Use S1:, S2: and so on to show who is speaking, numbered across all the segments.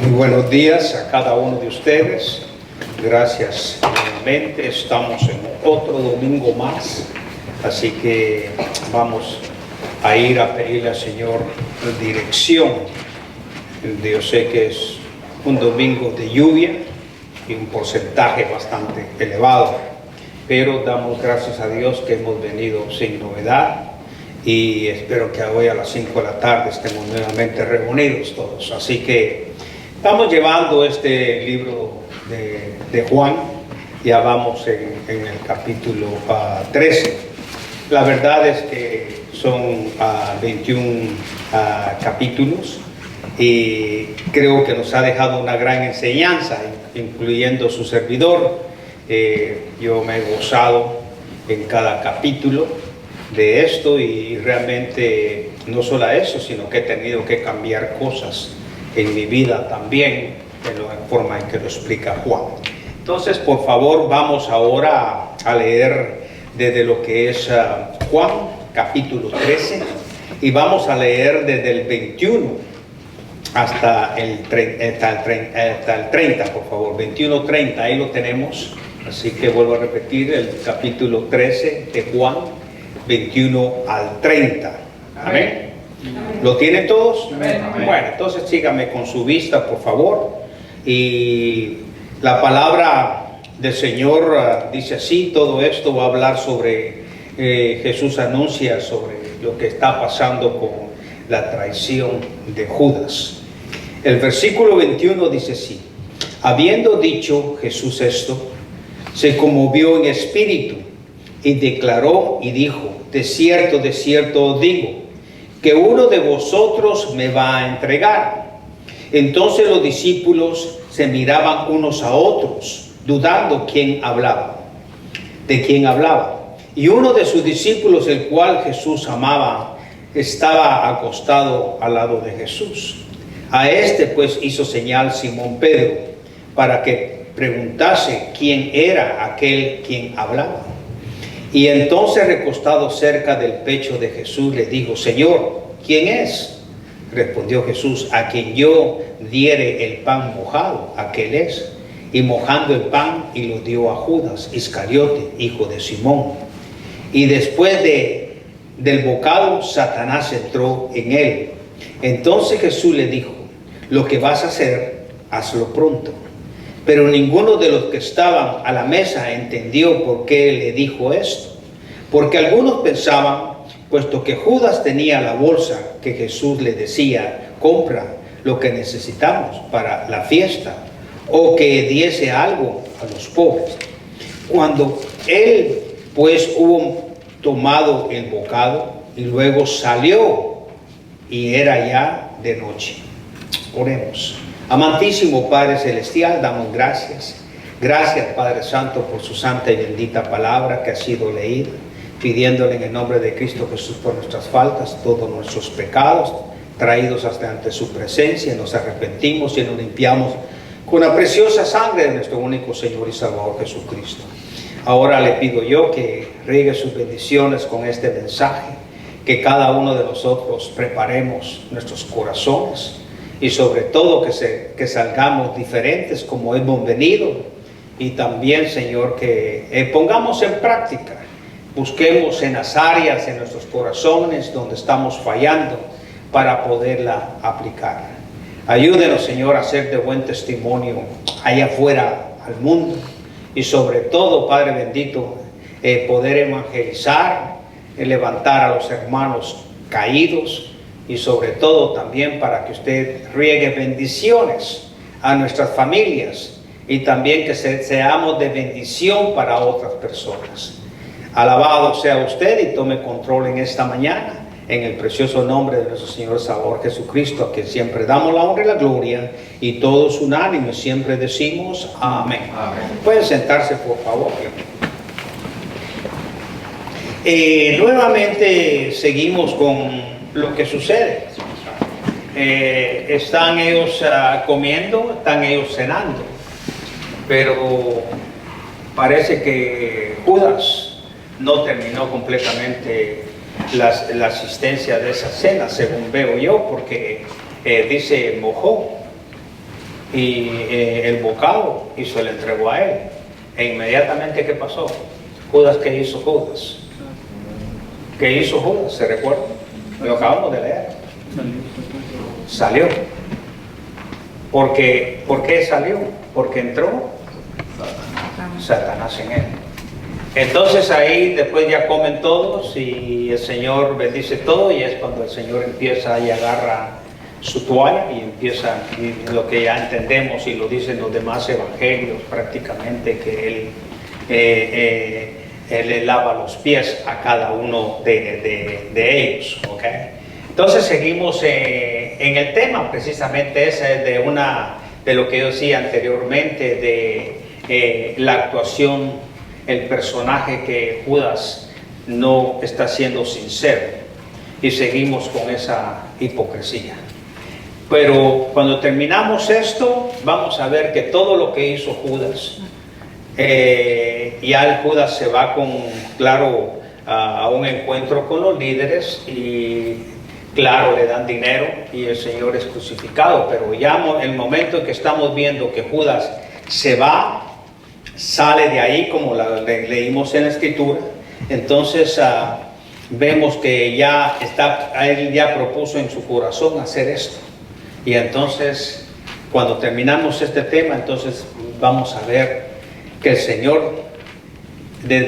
S1: Muy buenos días a cada uno de ustedes. Gracias nuevamente. Estamos en otro domingo más. Así que vamos a ir a pedirle al Señor dirección. Yo sé que es un domingo de lluvia y un porcentaje bastante elevado. Pero damos gracias a Dios que hemos venido sin novedad. Y espero que hoy a las 5 de la tarde estemos nuevamente reunidos todos. Así que estamos llevando este libro de Juan. Ya vamos en el capítulo 13. La verdad es que son 21 capítulos y creo que nos ha dejado una gran enseñanza, incluyendo su servidor. Yo me he gozado en cada capítulo de esto y realmente no solo eso, sino que he tenido que cambiar cosas en mi vida también, en la forma en que lo explica Juan. Entonces, por favor, vamos ahora a leer desde lo que es Juan, capítulo 13, y vamos a leer desde el 21 hasta el 30, por favor, 21-30, ahí lo tenemos. Así que vuelvo a repetir, el capítulo 13 de Juan, 21 al 30. Amén. ¿Lo tienen todos? Amén. Bueno, entonces síganme con su vista, por favor. Y la palabra del Señor dice así: todo esto va a hablar sobre, Jesús anuncia sobre lo que está pasando con la traición de Judas. El versículo 21 dice así: habiendo dicho Jesús esto, se conmovió en espíritu y declaró y dijo: de cierto os digo, que uno de vosotros me va a entregar. Entonces los discípulos se miraban unos a otros, dudando de quién hablaba. Y uno de sus discípulos, el cual Jesús amaba, estaba acostado al lado de Jesús. A este pues hizo señal Simón Pedro, para que preguntase quién era aquel quien hablaba. Y entonces, recostado cerca del pecho de Jesús, le dijo: Señor, ¿quién es? Respondió Jesús: a quien yo diere el pan mojado, aquel es. Y mojando el pan, y lo dio a Judas Iscariote, hijo de Simón. Y después del bocado, Satanás entró en él. Entonces Jesús le dijo: lo que vas a hacer, hazlo pronto. Pero ninguno de los que estaban a la mesa entendió por qué le dijo esto. Porque algunos pensaban, puesto que Judas tenía la bolsa, que Jesús le decía: compra lo que necesitamos para la fiesta, o que diese algo a los pobres. Cuando él pues hubo tomado el bocado, y luego salió, y era ya de noche. Oremos. Amantísimo Padre Celestial, damos gracias. Gracias, Padre Santo, por su santa y bendita palabra que ha sido leída, pidiéndole en el nombre de Cristo Jesús por nuestras faltas, todos nuestros pecados, traídos hasta ante su presencia. Nos arrepentimos y nos limpiamos con la preciosa sangre de nuestro único Señor y Salvador Jesucristo. Ahora le pido yo que riegue sus bendiciones con este mensaje, que cada uno de nosotros preparemos nuestros corazones, y sobre todo que salgamos diferentes como hemos venido. Y también, Señor, que pongamos en práctica, busquemos en las áreas de nuestros corazones donde estamos fallando para poderla aplicar. Ayúdenos, Señor, a ser de buen testimonio allá afuera al mundo, y sobre todo, Padre bendito, poder evangelizar, levantar a los hermanos caídos, y sobre todo también para que usted riegue bendiciones a nuestras familias, y también que seamos de bendición para otras personas. Alabado sea usted y tome control en esta mañana, en el precioso nombre de nuestro Señor Salvador Jesucristo, a quien siempre damos la honra y la gloria, y todos unánimes siempre decimos amén. Amén. Pueden sentarse, por favor. Nuevamente seguimos con lo que sucede. Están ellos comiendo, están ellos cenando, pero parece que Judas no terminó completamente la asistencia de esa cena, según veo yo, porque dice mojó. y el bocado y se lo entregó a él. E inmediatamente, ¿qué pasó? Judas, ¿qué hizo Judas? ¿Qué hizo Judas? ¿Se recuerda? Lo acabamos de leer. Salió. ¿Por qué salió? Porque entró Satanás en él. Entonces ahí después ya comen todos y el Señor bendice todo, y es cuando el Señor empieza y agarra su toalla y empieza, y lo que ya entendemos y lo dicen los demás evangelios prácticamente, que él le lava los pies a cada uno de ellos. ¿Okay? Entonces seguimos en el tema precisamente ese de lo que yo decía anteriormente, de la actuación, el personaje que Judas no está siendo sincero, y seguimos con esa hipocresía. Pero cuando terminamos esto, vamos a ver que todo lo que hizo Judas, ya el Judas se va claro, a un encuentro con los líderes, y claro, le dan dinero y el Señor es crucificado. Pero ya el momento en que estamos viendo que Judas se va, sale de ahí, como leímos en la Escritura, entonces vemos que él ya propuso en su corazón hacer esto. Y entonces, cuando terminamos este tema, entonces vamos a ver que el Señor,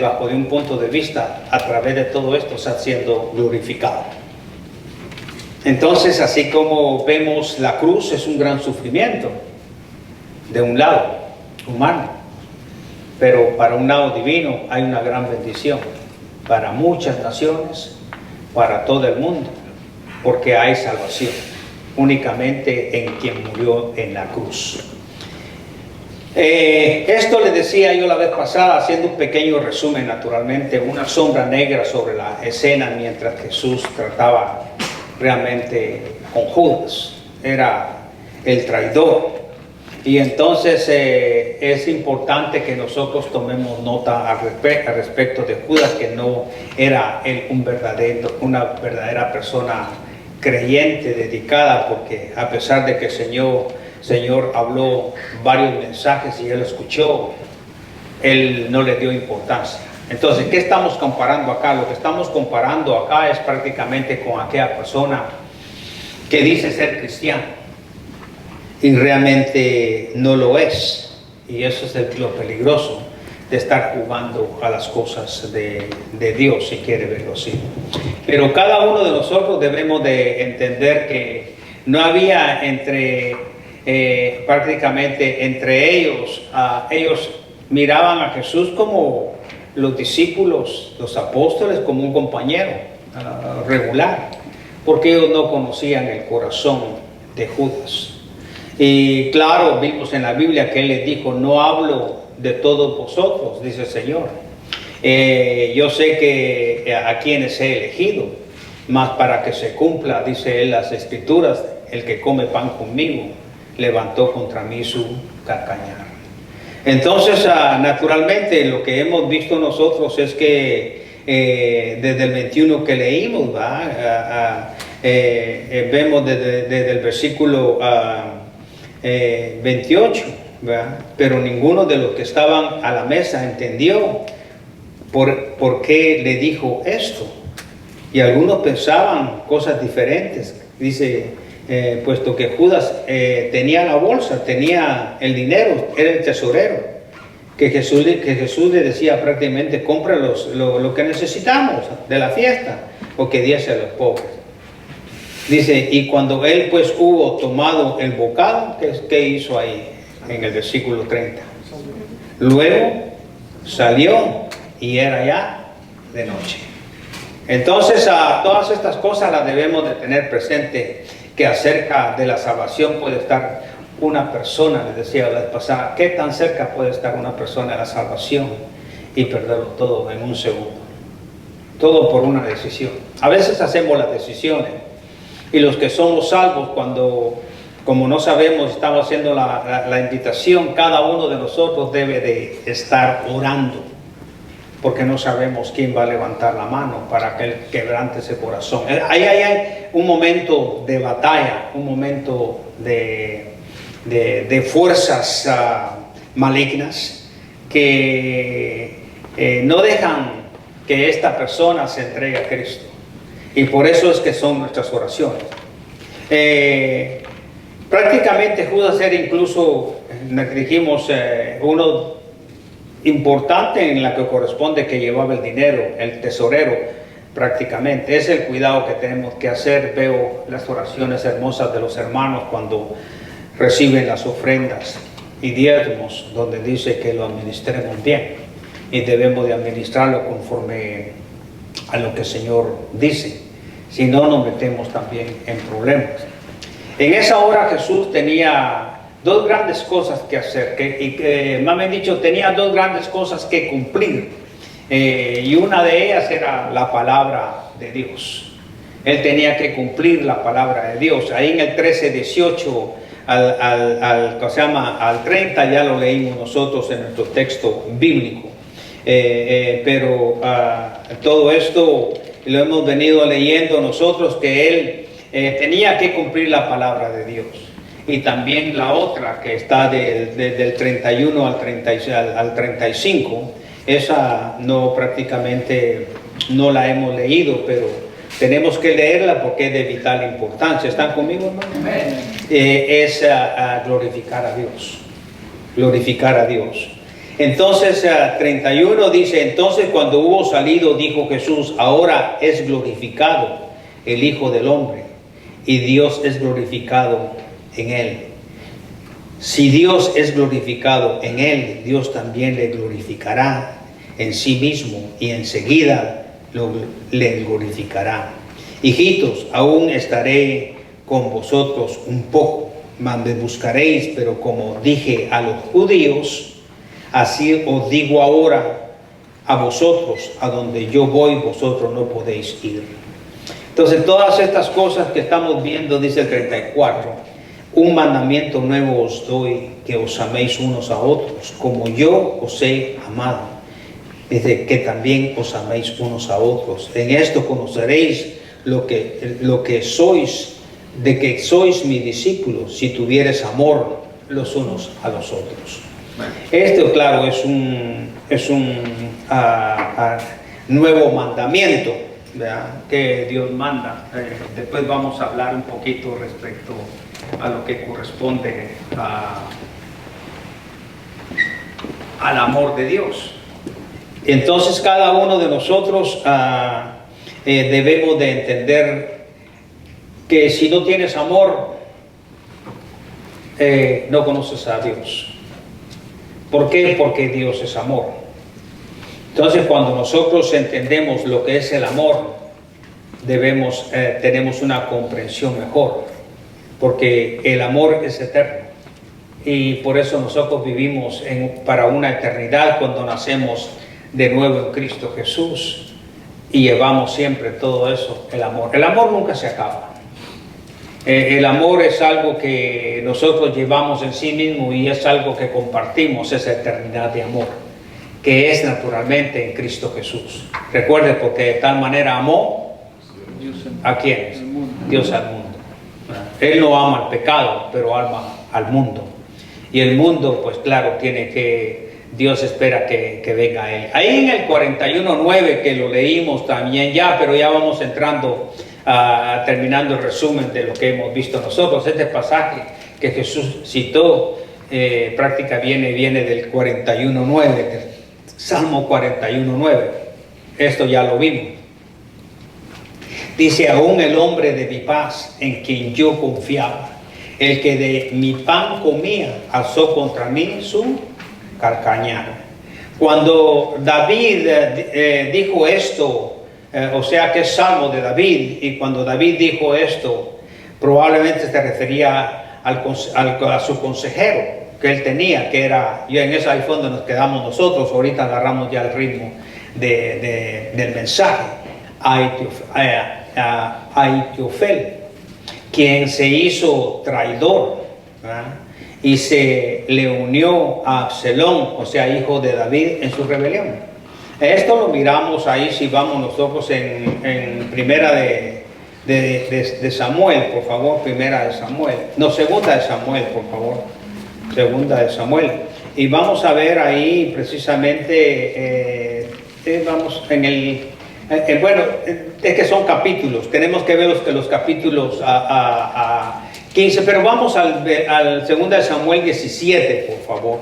S1: bajo de un punto de vista, a través de todo esto, está siendo glorificado. Entonces, así como vemos, la cruz es un gran sufrimiento, de un lado humano, pero para un lado divino hay una gran bendición para muchas naciones, para todo el mundo, porque hay salvación únicamente en quien murió en la cruz. Esto le decía yo la vez pasada, haciendo un pequeño resumen, naturalmente, una sombra negra sobre la escena mientras Jesús trataba realmente con Judas. Era el traidor. Y entonces es importante que nosotros tomemos nota al respecto de Judas, que no era una verdadera persona creyente, dedicada, porque a pesar de que el Señor habló varios mensajes y él escuchó, él no le dio importancia. Entonces, ¿qué estamos comparando acá? Lo que estamos comparando acá es prácticamente con aquella persona que dice ser cristiano y realmente no lo es. Y eso es lo peligroso de estar jugando a las cosas de Dios, si quiere verlo así. Pero cada uno de nosotros debemos de entender que no había prácticamente entre ellos, ellos miraban a Jesús como los discípulos, los apóstoles, como un compañero regular, porque ellos no conocían el corazón de Judas. Y claro, vimos en la Biblia que él les dijo: no hablo de todos vosotros, dice el Señor. Yo sé que a quienes he elegido, mas para que se cumpla, dice él, las Escrituras, el que come pan conmigo levantó contra mí su carcañar. Entonces, naturalmente, lo que hemos visto nosotros es que desde el 21 que leímos, vemos desde el versículo 28, ¿verdad? Pero ninguno de los que estaban a la mesa entendió por qué le dijo esto. Y algunos pensaban cosas diferentes. Dice, puesto que Judas tenía la bolsa, tenía el dinero, era el tesorero, que Jesús le decía prácticamente: compra lo que necesitamos de la fiesta, o que diese a los pobres. Dice, y cuando él pues hubo tomado el bocado, ¿qué hizo ahí? En el versículo 30. Luego salió y era ya de noche. Entonces, todas estas cosas las debemos de tener presente, que acerca de la salvación puede estar una persona, les decía la vez pasada, ¿qué tan cerca puede estar una persona de la salvación y perderlo todo en un segundo? Todo por una decisión. A veces hacemos las decisiones, y los que somos salvos, como no sabemos, estamos haciendo la invitación, cada uno de nosotros debe de estar orando, porque no sabemos quién va a levantar la mano para que él quebrante ese corazón. Ahí hay un momento de batalla, un momento de de fuerzas malignas que no dejan que esta persona se entregue a Cristo. Y por eso es que son nuestras oraciones. Prácticamente Judas era incluso, dijimos, uno importante en la que corresponde, que llevaba el dinero, el tesorero prácticamente. Es el cuidado que tenemos que hacer. Veo las oraciones hermosas de los hermanos cuando reciben las ofrendas y diezmos, donde dice que lo administremos bien y debemos de administrarlo conforme a lo que el Señor dice, si no nos metemos también en problemas. En esa hora Jesús tenía dos grandes cosas que hacer, más bien dicho, tenía dos grandes cosas que cumplir, y una de ellas era la palabra de Dios. Él tenía que cumplir la palabra de Dios. Ahí en el 13:18 al 30 ya lo leímos nosotros en nuestro texto bíblico, pero todo esto lo hemos venido leyendo nosotros, que él tenía que cumplir la palabra de Dios. Y también la otra que está del 31 al 35, esa no, prácticamente no la hemos leído, pero tenemos que leerla porque es de vital importancia. ¿Están conmigo, hermano? Es glorificar a Dios. Glorificar a Dios. Entonces 31 dice: entonces cuando hubo salido, dijo Jesús, ahora es glorificado el Hijo del Hombre, y Dios es glorificado en él. Si Dios es glorificado en él, Dios también le glorificará en sí mismo, y enseguida le glorificará. Hijitos, aún estaré con vosotros un poco, mas me buscaréis, pero como dije a los judíos, así os digo ahora a vosotros: a donde yo voy, vosotros no podéis ir. Entonces, todas estas cosas que estamos viendo, dice el 34, un mandamiento nuevo os doy, que os améis unos a otros, como yo os he amado. Dice que también os améis unos a otros. En esto conoceréis lo que sois, de que sois mis discípulos, si tuvieres amor los unos a los otros. Esto, claro, es un nuevo mandamiento, ¿verdad?, que Dios manda. Después vamos a hablar un poquito respecto a lo que corresponde al amor de Dios. Entonces, cada uno de nosotros debemos de entender que si no tienes amor, no conoces a Dios. ¿Por qué? Porque Dios es amor. Entonces, cuando nosotros entendemos lo que es el amor, tenemos una comprensión mejor, porque el amor es eterno, y por eso nosotros vivimos para una eternidad cuando nacemos de nuevo en Cristo Jesús, y llevamos siempre todo eso, el amor. El amor nunca se acaba. El amor es algo que nosotros llevamos en sí mismo, y es algo que compartimos, esa eternidad de amor, que es naturalmente en Cristo Jesús. Recuerde, porque de tal manera amó ¿a quiénes? Dios al mundo. Él no ama al pecado, pero ama al mundo. Y el mundo, pues claro, Dios espera que venga a él. Ahí en el 41:9, que lo leímos también ya, pero ya vamos entrando terminando el resumen de lo que hemos visto nosotros. Este pasaje que Jesús citó prácticamente viene del 41:9, del Salmo 41:9. Esto ya lo vimos. Dice: aún el hombre de mi paz, en quien yo confiaba, el que de mi pan comía, alzó contra mí su carcañada. Cuando David dijo esto, o sea que es Salmo de David, y cuando David dijo esto, probablemente se refería a su consejero que él tenía, que era, y en ese iPhone donde nos quedamos nosotros, ahorita agarramos ya el ritmo del mensaje, Ahitofel, quien se hizo traidor, ¿verdad?, y se le unió a Absalón, o sea, hijo de David, en su rebelión. Esto lo miramos ahí, si vamos nosotros en primera de de Samuel, por favor, primera de Samuel. No, segunda de Samuel, por favor. Segunda de Samuel. Y vamos a ver ahí precisamente, vamos en el... bueno, es que son capítulos, tenemos que ver los capítulos a 15, pero vamos al 2 de Samuel 17, por favor,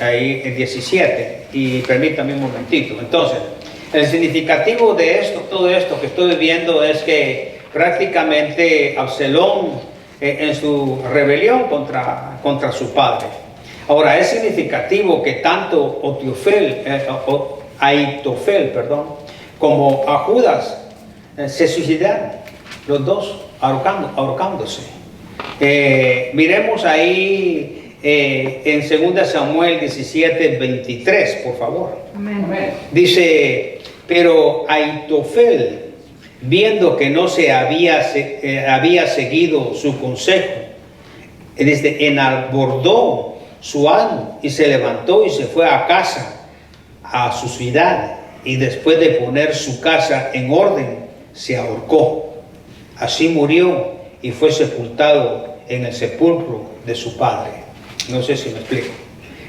S1: ahí en 17, y permítame un momentito. Entonces, el significativo de esto, todo esto que estoy viendo es que prácticamente Absalón en su rebelión contra su padre. Ahora, es significativo que tanto Ahitofel, como a Judas se suicidaron, los dos ahorcándose. Miremos ahí en 2 Samuel 17, 23, por favor. Amén. Dice, pero Ahitofel, viendo que no se había seguido su consejo, enalbordó su ánimo y se levantó y se fue a casa, a su ciudad, y después de poner su casa en orden, se ahorcó. Así murió y fue sepultado en el sepulcro de su padre. No sé si me explico.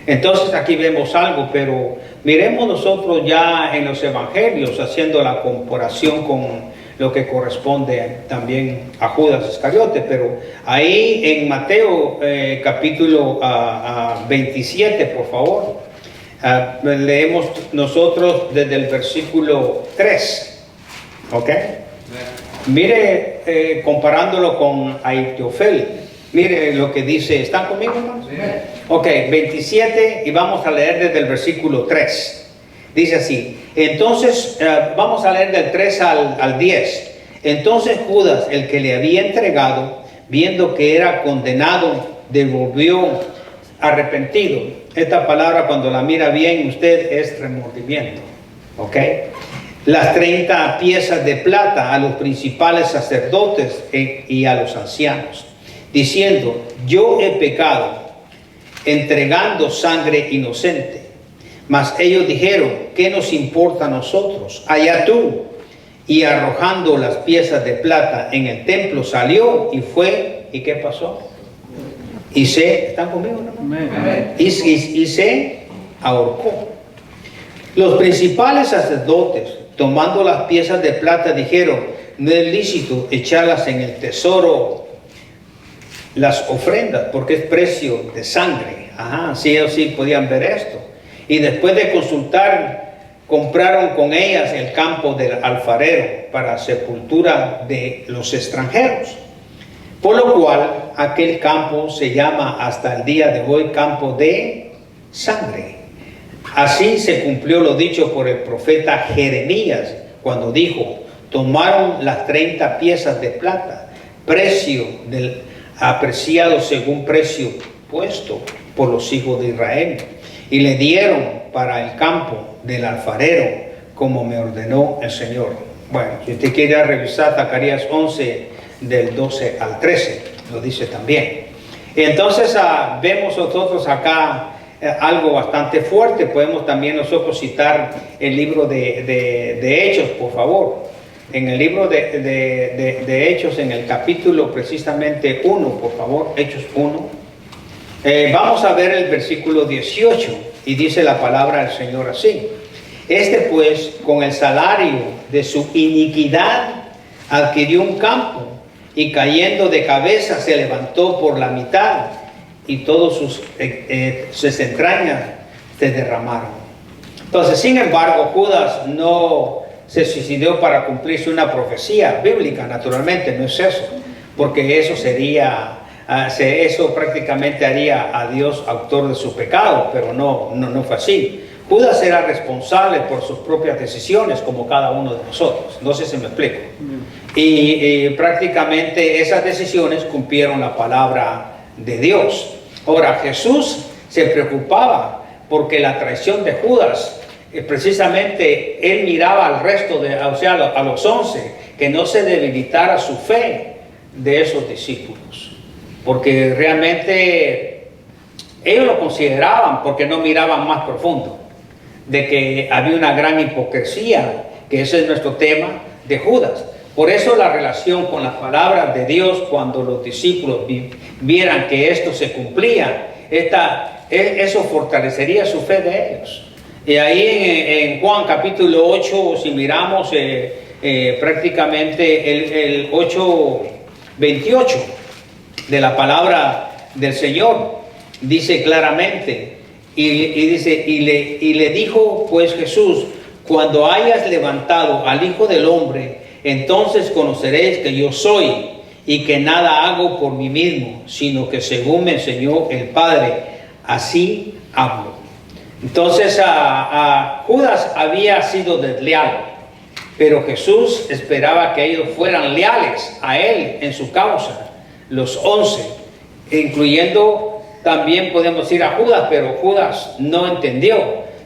S1: Entonces aquí vemos algo, pero miremos nosotros ya en los evangelios haciendo la comparación con lo que corresponde también a Judas Iscariote, pero ahí en Mateo capítulo 27, por favor, leemos nosotros desde el versículo 3, ¿ok? Mire, comparándolo con Ahitofel, mire lo que dice. ¿Están conmigo, hermanos? Sí. Ok, 27, y vamos a leer desde el versículo 3. Dice así, entonces, vamos a leer del 3 al 10. Entonces Judas, el que le había entregado, viendo que era condenado, devolvió arrepentido. Esta palabra, cuando la mira bien usted, es remordimiento. ¿Ok? Las 30 piezas de plata a los principales sacerdotes y a los ancianos, diciendo, yo he pecado, entregando sangre inocente. Mas ellos dijeron, ¿qué nos importa a nosotros? Allá tú. Y arrojando las piezas de plata en el templo, salió y fue. ¿Y qué pasó? ¿Están conmigo, no? Y se ahorcó. Los principales sacerdotes, tomando las piezas de plata, dijeron, no es lícito echarlas en el tesoro, las ofrendas, porque es precio de sangre. Ajá, sí, ellos sí podían ver esto. Y después de consultar, compraron con ellas el campo del alfarero para sepultura de los extranjeros. Por lo cual, aquel campo se llama hasta el día de hoy campo de sangre. Así se cumplió lo dicho por el profeta Jeremías, cuando dijo, tomaron las 30 piezas de plata, precio del apreciado según precio puesto por los hijos de Israel, y le dieron para el campo del alfarero, como me ordenó el Señor. Bueno, si usted quiere revisar Zacarías 11, del 12 al 13, lo dice también. Entonces vemos nosotros acá algo bastante fuerte. Podemos también nosotros citar el libro de Hechos, por favor. En el libro de Hechos, en el capítulo precisamente 1, por favor, Hechos 1. Vamos a ver el versículo 18, y dice la palabra del Señor así. Este pues, con el salario de su iniquidad, adquirió un campo, y cayendo de cabeza se levantó por la mitad, y todas sus entrañas se derramaron. Entonces, sin embargo, Judas no se suicidó para cumplirse una profecía bíblica, naturalmente, no es eso, porque eso sería... eso prácticamente haría a Dios autor de su pecado, pero no fue así. Judas era responsable por sus propias decisiones, como cada uno de nosotros. No sé si me explico. Y prácticamente esas decisiones cumplieron la palabra de Dios. Ahora, Jesús se preocupaba porque la traición de Judas, precisamente él miraba al resto, a los 11, que no se debilitara su fe de esos discípulos. Porque realmente ellos lo consideraban, porque no miraban más profundo, de que había una gran hipocresía, que ese es nuestro tema de Judas. Por eso la relación con las palabras de Dios, cuando los discípulos vieran que esto se cumplía, eso fortalecería su fe de ellos. Y ahí en Juan capítulo 8, si miramos prácticamente el 8:28 de la palabra del Señor, dice claramente, y le dijo pues Jesús: cuando hayas levantado al Hijo del Hombre, entonces conoceréis que yo soy, y que nada hago por mí mismo, sino que según me enseñó el Padre, así hablo. Entonces Judas había sido desleal, pero Jesús esperaba que ellos fueran leales a él en su causa, los 11, incluyendo también podemos ir a Judas, pero Judas no entendió.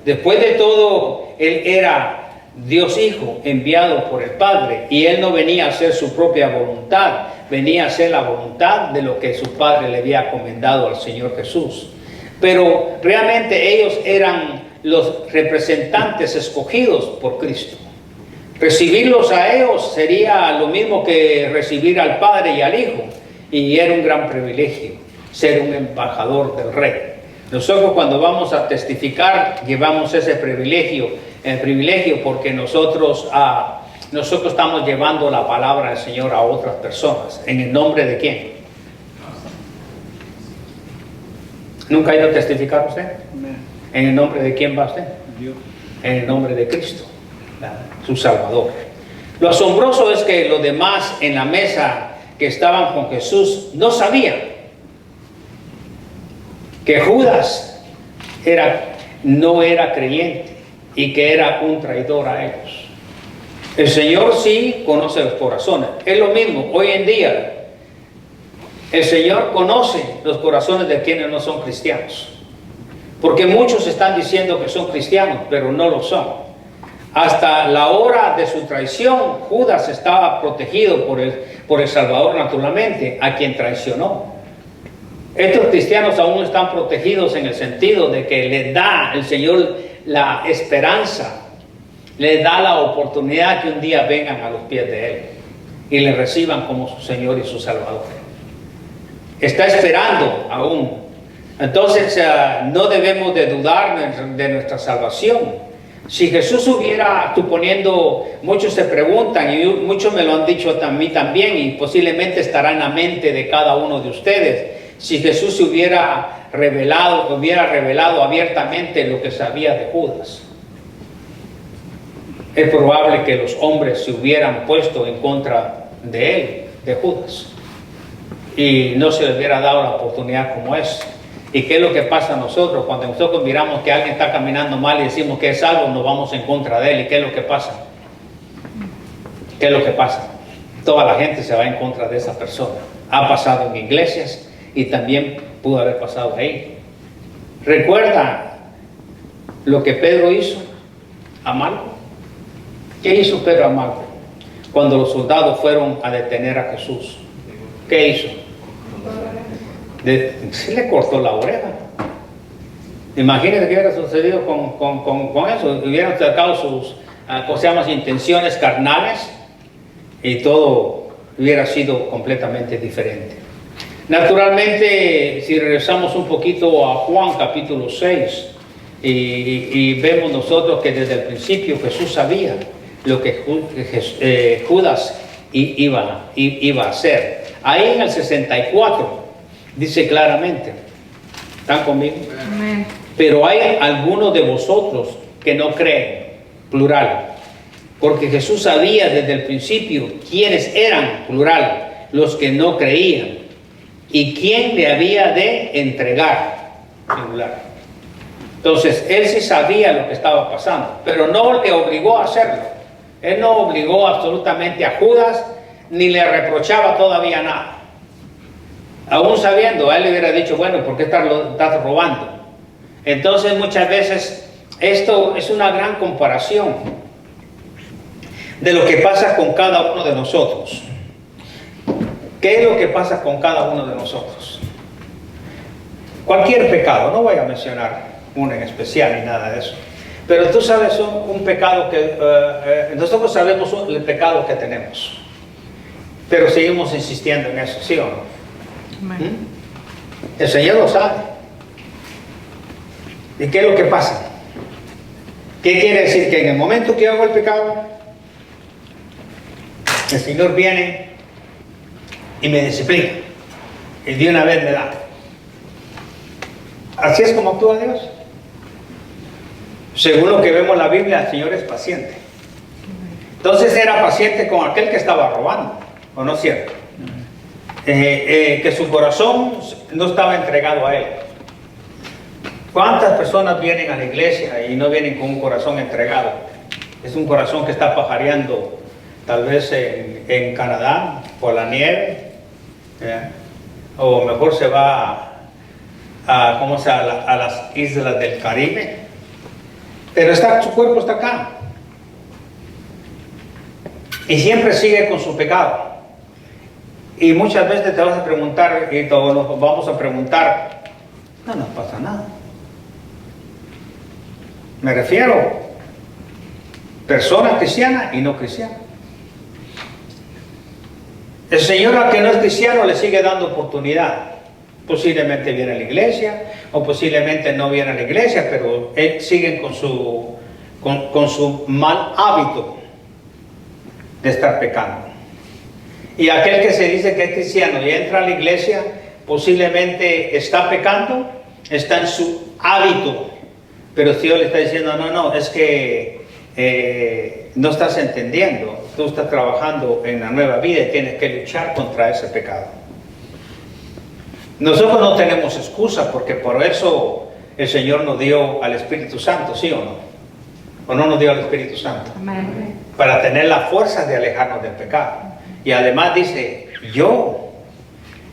S1: Después de todo, él era Dios Hijo enviado por el Padre, y él no venía a hacer su propia voluntad, venía a hacer la voluntad de lo que su Padre le había encomendado al Señor Jesús. Pero realmente ellos eran los representantes escogidos por Cristo. Recibirlos a ellos sería lo mismo que recibir al Padre y al Hijo, y era un gran privilegio ser un embajador del Rey. Nosotros, cuando vamos a testificar, llevamos ese privilegio, porque nosotros estamos llevando la palabra del Señor a otras personas. ¿En el nombre de quién? ¿Nunca ha ido a testificar usted? ¿En el nombre de quién va usted? Dios. En el nombre de Cristo, su Salvador. Lo asombroso es que los demás en la mesa que estaban con Jesús no sabían que Judas no era creyente y que era un traidor a ellos. El Señor sí conoce los corazones. Es lo mismo hoy en día. El Señor conoce los corazones de quienes no son cristianos, porque muchos están diciendo que son cristianos, pero no lo son. Hasta la hora de su traición, Judas estaba protegido por el Salvador, naturalmente, a quien traicionó. Estos cristianos aún están protegidos en el sentido de que les da el Señor la esperanza, les da la oportunidad que un día vengan a los pies de Él y le reciban como su Señor y su Salvador. Está esperando aún. Entonces no debemos de dudar de nuestra salvación. Si Jesús hubiera, suponiendo, muchos se preguntan, y muchos me lo han dicho a mí también, y posiblemente estará en la mente de cada uno de ustedes, si Jesús se hubiera revelado abiertamente lo que sabía de Judas. Es probable que los hombres se hubieran puesto en contra de él, de Judas, y no se le hubiera dado la oportunidad como es. ¿Y qué es lo que pasa a nosotros? Cuando nosotros miramos que alguien está caminando mal y decimos que es salvo, nos vamos en contra de él. ¿Y qué es lo que pasa? ¿Qué es lo que pasa? Toda la gente se va en contra de esa persona. Ha pasado en iglesias y también pudo haber pasado ahí. ¿Recuerda lo que Pedro hizo a Malco? ¿Qué hizo Pedro a Malco cuando los soldados fueron a detener a Jesús? ¿Qué hizo? Se le cortó la oreja. Imagínense qué hubiera sucedido con eso. Hubieran sacado sus intenciones carnales y todo hubiera sido completamente diferente. Naturalmente, si regresamos un poquito a Juan capítulo 6 y vemos nosotros que desde el principio Jesús sabía lo que Judas iba a hacer. Ahí en el 64 dice claramente, ¿están conmigo? Amén. Pero hay algunos de vosotros que no creen, plural, porque Jesús sabía desde el principio quiénes eran, plural, los que no creían y quién le había de entregar, singular. Entonces él sí sabía lo que estaba pasando, pero no le obligó a hacerlo. Él no obligó absolutamente a Judas ni le reprochaba todavía nada. Aún sabiendo, a él le hubiera dicho, bueno, ¿por qué estás robando? Entonces muchas veces esto es una gran comparación de lo que pasa con cada uno de nosotros. ¿Qué es lo que pasa con cada uno de nosotros? Cualquier pecado, no voy a mencionar uno en especial ni nada de eso, pero tú sabes un pecado que nosotros sabemos el pecado que tenemos. Pero seguimos insistiendo en eso, ¿sí o no?
S2: Amén.
S1: El Señor lo sabe. ¿Y qué es lo que pasa? ¿Qué quiere decir? Que en el momento que yo hago el pecado, el Señor viene y me disciplina. Y de una vez me da. Así es como actúa Dios. Según lo que vemos en la Biblia, el Señor es paciente. Entonces era paciente con aquel que estaba robando, ¿o no es cierto? Que su corazón no estaba entregado a Él. ¿Cuántas personas vienen a la iglesia y no vienen con un corazón entregado? Es un corazón que está pajareando, tal vez en Canadá, por la nieve, o mejor se va a las islas del Caribe, pero su cuerpo está acá. Y siempre sigue con su pecado. Y muchas veces te vas a preguntar, y todos nos vamos a preguntar, no nos pasa nada. Me refiero personas cristianas y no cristianas. El Señor al que no es cristiano le sigue dando oportunidad. Posiblemente viene a la iglesia, o posiblemente no viene a la iglesia, pero siguen con su mal hábito de estar pecando. Y aquel que se dice que es cristiano y entra a la iglesia, posiblemente está pecando, está en su hábito. Pero Dios le está diciendo, no, es que no estás entendiendo. Tú estás trabajando en la nueva vida y tienes que luchar contra ese pecado. Nosotros no tenemos excusa, porque por eso el Señor nos dio al Espíritu Santo, ¿sí o no? ¿O no nos dio al Espíritu Santo?
S2: Amén.
S1: Para tener la fuerza de alejarnos del pecado. Y además dice, yo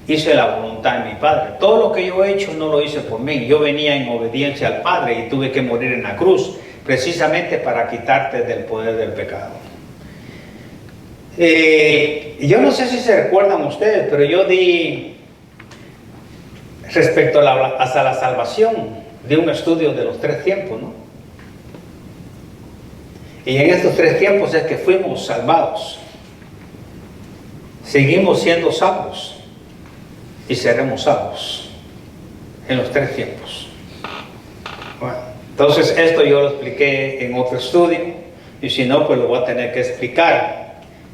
S1: hice la voluntad de mi Padre. Todo lo que yo he hecho no lo hice por mí. Yo venía en obediencia al Padre y tuve que morir en la cruz, precisamente para quitarte del poder del pecado. Yo no sé si se recuerdan ustedes, pero yo di, respecto hasta la salvación, de un estudio de los 3 tiempos, ¿no? Y en estos 3 tiempos es que fuimos salvados. Seguimos siendo salvos y seremos salvos en los 3 tiempos. Bueno, entonces esto yo lo expliqué en otro estudio, y si no, pues lo voy a tener que explicar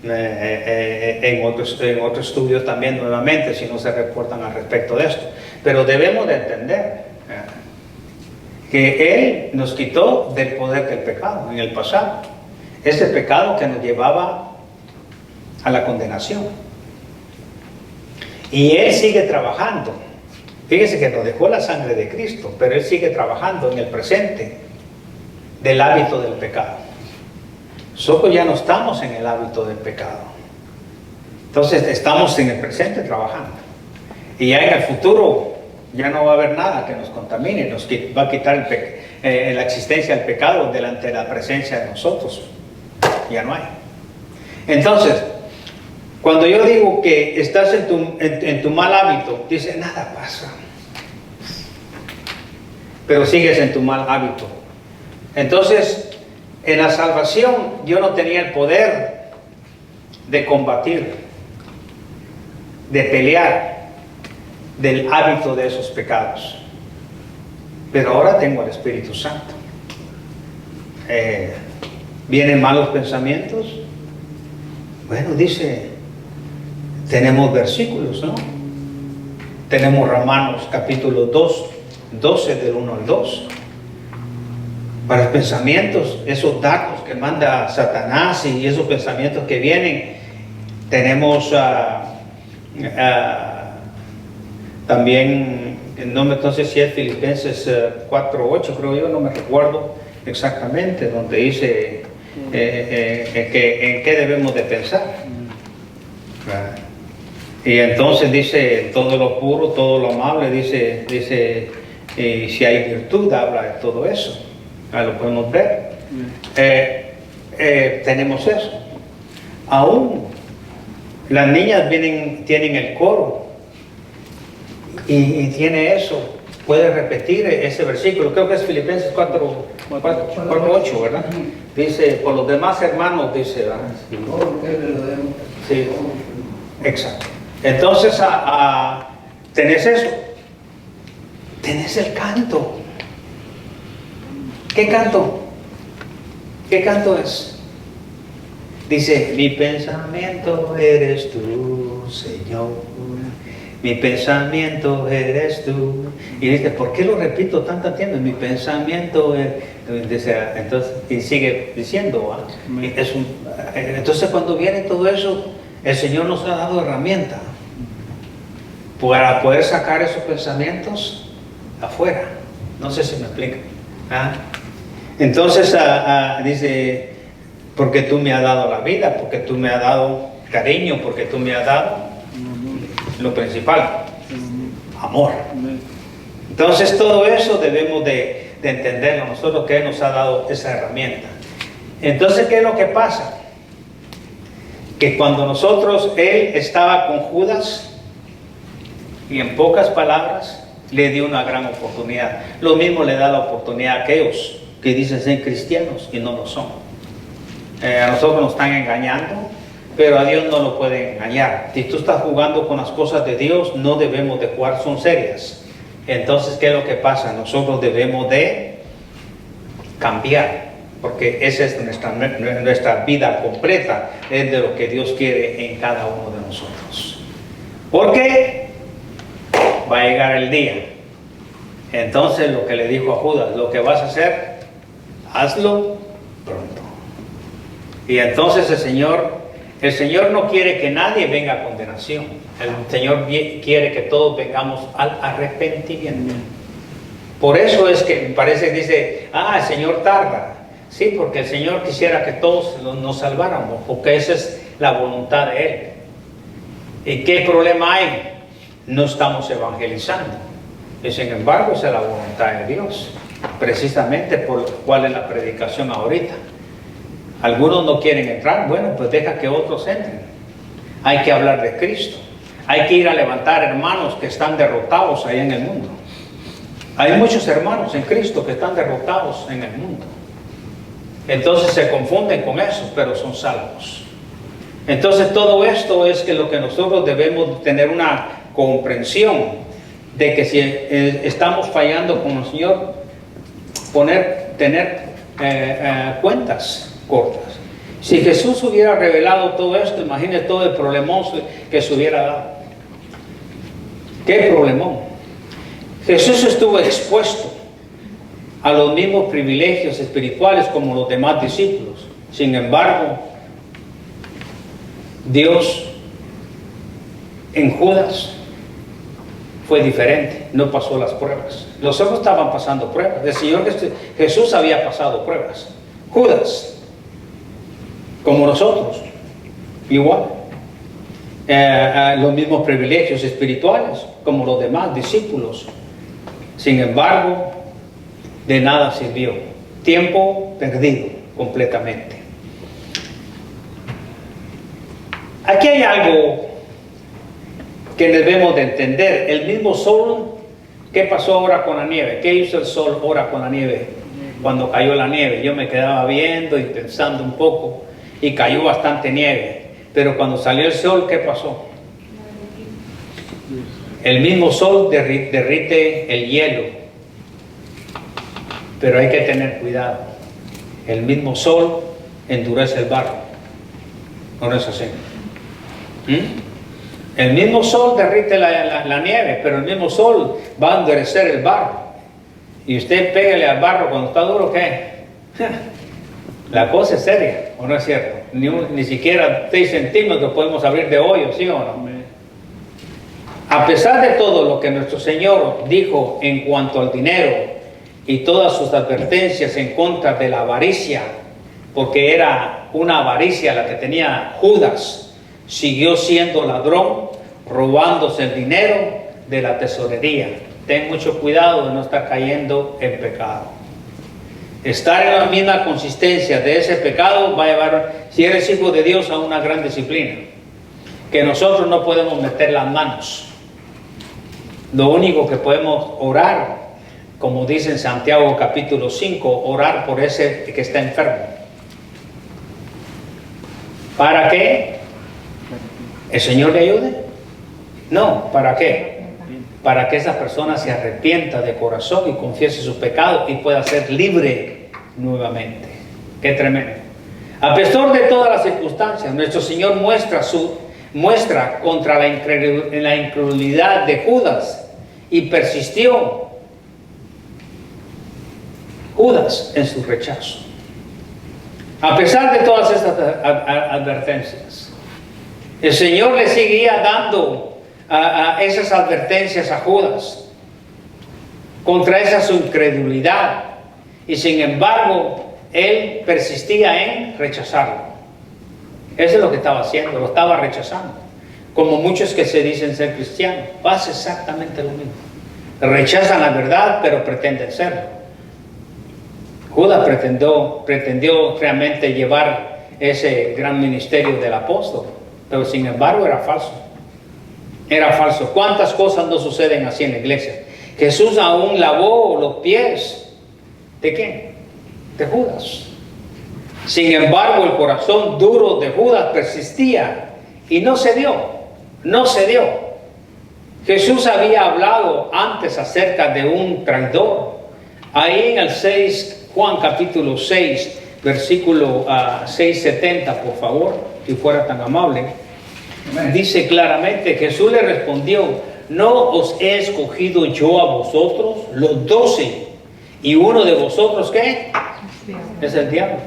S1: en otro estudio también nuevamente, si no se reportan al respecto de esto. Pero debemos de entender que Él nos quitó del poder del pecado en el pasado. Ese pecado que nos llevaba a la condenación. Y Él sigue trabajando. Fíjese que nos dejó la sangre de Cristo, pero Él sigue trabajando en el presente del hábito del pecado. Nosotros ya no estamos en el hábito del pecado. Entonces estamos en el presente trabajando. Y ya en el futuro ya no va a haber nada que nos contamine, nos va a quitar la existencia del pecado delante de la presencia de nosotros. Ya no hay. Entonces, cuando yo digo que estás en tu mal hábito, dice, nada pasa. Pero sigues en tu mal hábito. Entonces, en la salvación yo no tenía el poder de combatir, de pelear del hábito de esos pecados. Pero ahora tengo el Espíritu Santo. ¿Vienen malos pensamientos? Bueno, dice, tenemos versículos, ¿no? Tenemos Romanos capítulo 2, 12 del 1 al 2. Para los pensamientos, esos dardos que manda Satanás y esos pensamientos que vienen, tenemos también, no sé si es Filipenses 4:8, creo yo, no me recuerdo exactamente, donde dice en qué debemos de pensar. Y entonces dice todo lo puro, todo lo amable, dice si hay virtud, habla de todo eso. Lo podemos ver. Tenemos eso. Aún las niñas tienen el coro y tiene eso. Puede repetir ese versículo, creo que es Filipenses 4:8, ¿verdad? Dice, por los demás hermanos, dice, ¿verdad? Sí. Exacto. Entonces, tenés eso. Tenés el canto. ¿Qué canto? ¿Qué canto es? Dice, mi pensamiento eres tú, Señor. Mi pensamiento eres tú. Y dice, ¿por qué lo repito tanto tiempo? Mi pensamiento es... Entonces, y sigue diciendo, entonces cuando viene todo eso, el Señor nos ha dado herramienta para poder sacar esos pensamientos afuera. No sé si me explica. Entonces dice, porque tú me has dado la vida, porque tú me has dado cariño, porque tú me has dado lo principal, amor. Entonces todo eso debemos de entenderlo nosotros, que Él nos ha dado esa herramienta. Entonces, ¿qué es lo que pasa? Que cuando Él estaba con Judas, y en pocas palabras, le dio una gran oportunidad. Lo mismo le da la oportunidad a aquellos que dicen ser cristianos y no lo son. A nosotros nos están engañando, pero a Dios no lo pueden engañar. Si tú estás jugando con las cosas de Dios, no debemos de jugar, son serias. Entonces, ¿qué es lo que pasa? Nosotros debemos de cambiar, porque esa es nuestra vida completa, es de lo que Dios quiere en cada uno de nosotros. Porque va a llegar el día. Entonces, lo que le dijo a Judas, lo que vas a hacer, hazlo pronto. Y entonces el Señor no quiere que nadie venga a condenación. El Señor quiere que todos vengamos al arrepentimiento. Por eso es que me parece que dice, el Señor tarda. Sí, porque el Señor quisiera que todos nos salváramos, porque esa es la voluntad de Él. ¿Y qué problema hay? No estamos evangelizando. Y sin embargo, esa es la voluntad de Dios. Precisamente por cuál es la predicación ahorita. Algunos no quieren entrar, bueno, pues deja que otros entren. Hay que hablar de Cristo. Hay que ir a levantar hermanos que están derrotados ahí en el mundo. Hay muchos hermanos en Cristo que están derrotados en el mundo. Entonces se confunden con eso, pero son salvos. Entonces todo esto es que lo que nosotros debemos tener una comprensión de que si estamos fallando con el Señor, tener cuentas cortas. Si Jesús hubiera revelado todo esto, imagínese todo el problemón que se hubiera dado. ¿Qué problemón? Jesús estuvo expuesto a los mismos privilegios espirituales como los demás discípulos. Sin embargo, Dios en Judas fue diferente, no pasó las pruebas. Los otros estaban pasando pruebas. El Señor Jesús había pasado pruebas. Judas, como nosotros, igual. Los mismos privilegios espirituales como los demás discípulos. Sin embargo, de nada sirvió. Tiempo perdido completamente. Aquí hay algo que debemos de entender. El mismo sol, ¿qué pasó ahora con la nieve? ¿Qué hizo el sol ahora con la nieve? Cuando cayó la nieve, yo me quedaba viendo y pensando un poco, y cayó bastante nieve. Pero cuando salió el sol, ¿qué pasó? El mismo sol derrite el hielo. Pero hay que tener cuidado. El mismo sol endurece el barro. ¿No es así? El mismo sol derrite la nieve, pero el mismo sol va a endurecer el barro. Y usted pégale al barro cuando está duro, ¿qué? La cosa es seria, ¿o no es cierto? Ni siquiera 6 centímetros podemos abrir de hoyo, ¿sí o no? A pesar de todo lo que nuestro Señor dijo en cuanto al dinero y todas sus advertencias en contra de la avaricia, porque era una avaricia la que tenía Judas, siguió siendo ladrón, robándose el dinero de la tesorería. Ten mucho cuidado de no estar cayendo en pecado. Estar en la misma consistencia de ese pecado va a llevar, si eres hijo de Dios, a una gran disciplina, que nosotros no podemos meter las manos. Lo único que podemos orar, como dice en Santiago capítulo 5, orar por ese que está enfermo. ¿Para qué? ¿El Señor le ayude? No, ¿para qué? Para que esa persona se arrepienta de corazón y confiese sus pecados y pueda ser libre nuevamente. Qué tremendo. A pesar de todas las circunstancias, nuestro Señor muestra contra la incredulidad de Judas y persistió Judas en su rechazo. A pesar de todas estas advertencias, el Señor le seguía dando esas advertencias a Judas contra esa su incredulidad, y sin embargo él persistía en rechazarlo. Eso es lo que estaba haciendo, lo estaba rechazando, como muchos que se dicen ser cristianos. Pasa exactamente lo mismo, rechazan la verdad pero pretenden serlo. Judas pretendió realmente llevar ese gran ministerio del apóstol, pero sin embargo era falso. Era falso. ¿Cuántas cosas no suceden así en la iglesia? Jesús aún lavó los pies. ¿De quién? De Judas. Sin embargo, el corazón duro de Judas persistía y no cedió. No cedió. Jesús había hablado antes acerca de un traidor. Ahí en el 6, Juan capítulo 6, versículo 6:70, por favor, si fuera tan amable. Dice claramente, Jesús le respondió: ¿no os he escogido yo a vosotros, los 12, y uno de vosotros ¿qué? Es el diablo.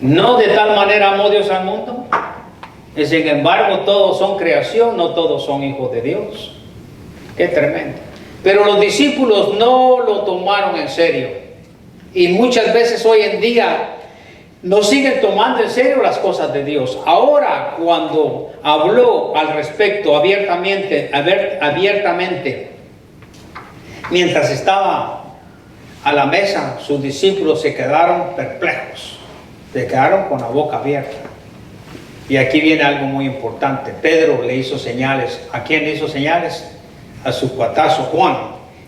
S1: ¿No de tal manera amó Dios al mundo? Y sin embargo todos son creación, no todos son hijos de Dios. Qué tremendo. Pero los discípulos no lo tomaron en serio. Y muchas veces hoy en día no siguen tomando en serio las cosas de Dios. Ahora, cuando habló al respecto abiertamente, mientras estaba a la mesa, sus discípulos se quedaron perplejos, se quedaron con la boca abierta. Y aquí viene algo muy importante. Pedro le hizo señales. ¿A quién le hizo señales? A su cuatazo Juan,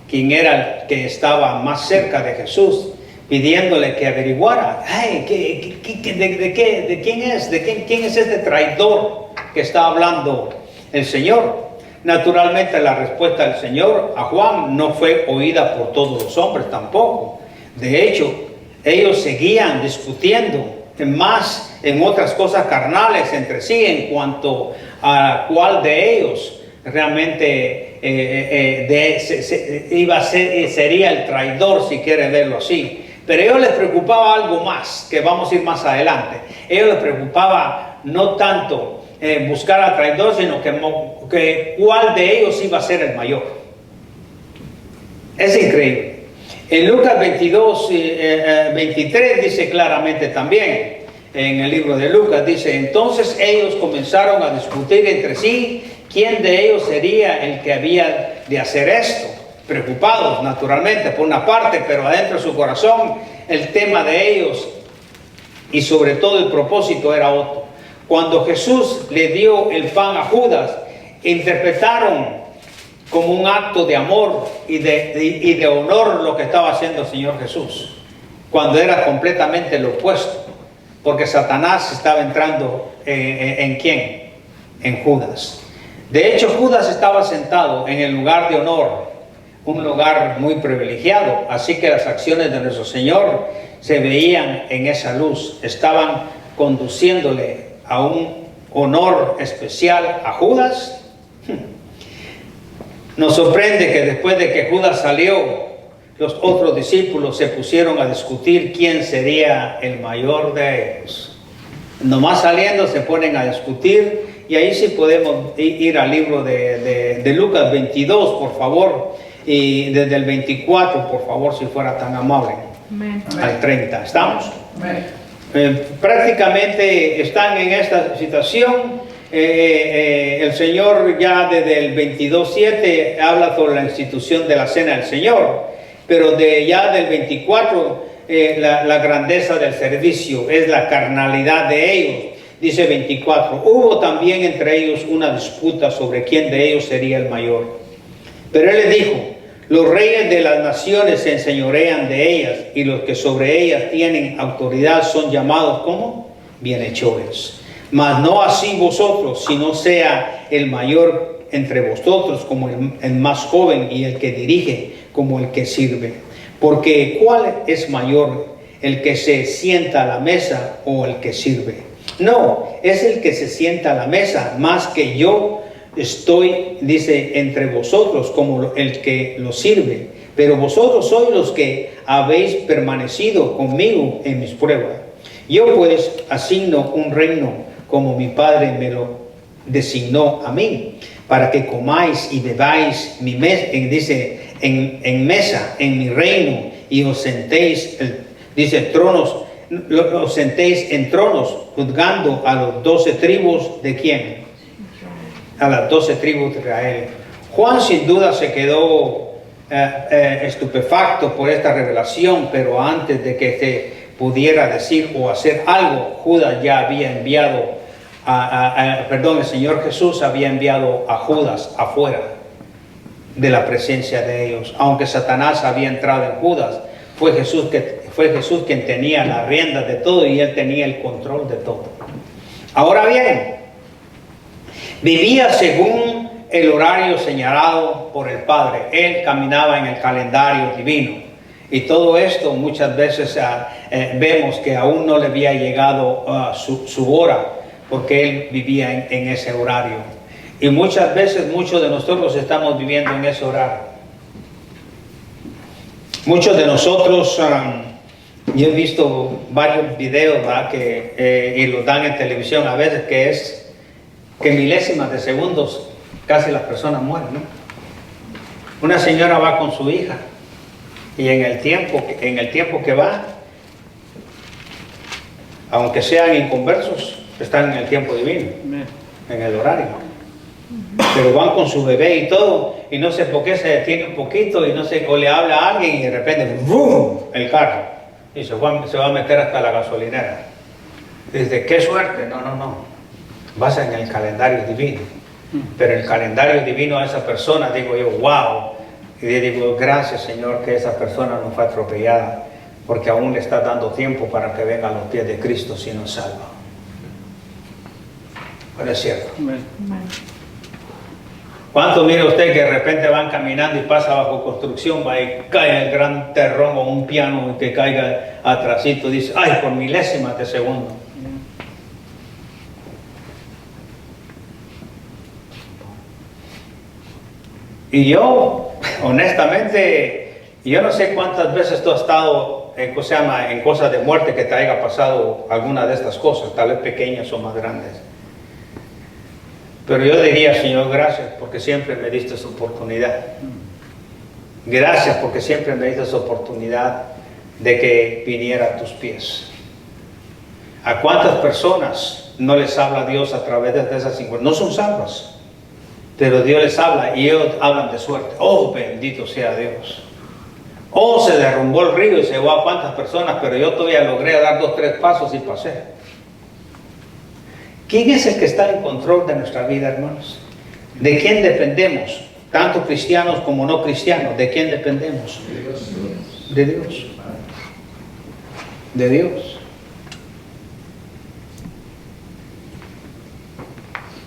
S1: quien era el que estaba más cerca de Jesús, pidiéndole que averiguara, ay, ¿de quién es? ¿Quién es este traidor que está hablando el Señor? Naturalmente la respuesta del Señor a Juan no fue oída por todos los hombres tampoco. De hecho, ellos seguían discutiendo más en otras cosas carnales entre sí en cuanto a cuál de ellos realmente sería el traidor, si quiere verlo así. Pero a ellos les preocupaba algo más, que vamos a ir más adelante. A ellos les preocupaba no tanto buscar al traidor, sino que cuál de ellos iba a ser el mayor. Es increíble. En Lucas 22, 23 dice claramente también, en el libro de Lucas, dice: entonces ellos comenzaron a discutir entre sí quién de ellos sería el que había de hacer esto. Preocupados naturalmente por una parte, pero adentro de su corazón el tema de ellos y sobre todo el propósito era otro. Cuando Jesús le dio el pan a Judas, interpretaron como un acto de amor y de honor lo que estaba haciendo el Señor Jesús, cuando era completamente lo opuesto, porque Satanás estaba entrando ¿en quién? En Judas. De hecho, Judas estaba sentado en el lugar de honor, un lugar muy privilegiado, así que las acciones de nuestro Señor se veían en esa luz, estaban conduciéndole a un honor especial a Judas. Nos sorprende que después de que Judas salió, los otros discípulos se pusieron a discutir quién sería el mayor de ellos. Nomás saliendo se ponen a discutir, y ahí sí podemos ir al libro de Lucas 22, por favor, y desde el 24, por favor, si fuera tan amable. Amén. Al 30. ¿Estamos? Amén. Prácticamente están en esta situación. El Señor ya desde el 22:7 habla sobre la institución de la cena del Señor, pero ya del 24 la grandeza del servicio es la carnalidad de ellos. Dice 24: hubo también entre ellos una disputa sobre quién de ellos sería el mayor. Pero él les dijo: los reyes de las naciones se enseñorean de ellas, y los que sobre ellas tienen autoridad son llamados como bienhechores. Mas no así vosotros, sino sea el mayor entre vosotros como el más joven, y el que dirige como el que sirve. Porque ¿cuál es mayor, el que se sienta a la mesa o el que sirve? No, es el que se sienta a la mesa, más que yo estoy, dice, entre vosotros como el que lo sirve. Pero vosotros sois los que habéis permanecido conmigo en mis pruebas. Yo pues asigno un reino como mi Padre me lo designó a mí, para que comáis y bebáis mi dice, en mesa, en mi reino, y os sentéis, dice, tronos, os sentéis en tronos, juzgando a los 12 tribus ¿de quién? A las 12 tribus de Israel. Juan sin duda se quedó estupefacto por esta revelación, pero antes de que se pudiera decir o hacer algo, Judas ya había enviado el Señor Jesús había enviado a Judas afuera de la presencia de ellos. Aunque Satanás había entrado en Judas, fue Jesús quien tenía la rienda de todo, y él tenía el control de todo. Ahora bien, vivía según el horario señalado por el Padre. Él caminaba en el calendario divino, y todo esto muchas veces vemos que aún no le había llegado su hora, porque él vivía en ese horario. Y muchas veces muchos de nosotros estamos viviendo en ese horario. Muchos de nosotros, yo he visto varios videos y los dan en televisión a veces, que es que milésimas de segundos casi las personas mueren, ¿no? Una señora va con su hija, y en el tiempo que va, aunque sean inconversos, están en el tiempo divino, en el horario. Pero van con su bebé y todo, y no sé por qué se detiene un poquito, y no sé, o le habla a alguien, y de repente ¡bum!, el carro, y se va a meter hasta la gasolinera. Dice, qué suerte. No, vas en el calendario divino. Pero el calendario divino a esa persona, digo yo, wow, y digo, gracias Señor que esa persona no fue atropellada, porque aún le está dando tiempo para que venga a los pies de Cristo si no salva. Pero es cierto. ¿Cuánto mira usted que de repente van caminando y pasa bajo construcción, va y cae el gran terrón o un piano y que caiga atrásito? Dice, ay, por milésimas de segundo. Y yo, honestamente, yo no sé cuántas veces tú has estado en cosas de muerte que te haya pasado alguna de estas cosas, tal vez pequeñas o más grandes. Pero yo diría, Señor, gracias porque siempre me diste esa oportunidad. Gracias porque siempre me diste esa oportunidad de que viniera a tus pies. ¿A cuántas personas no les habla Dios a través de esas 50? No son salvas, pero Dios les habla y ellos hablan de suerte. Oh, bendito sea Dios. Oh, se derrumbó el río y se llevó a cuántas personas, pero yo todavía logré dar 2 o 3 pasos y pasé. ¿Quién es el que está en control de nuestra vida, hermanos? ¿De quién dependemos? Tanto cristianos como no cristianos. ¿De quién dependemos? De Dios. De Dios.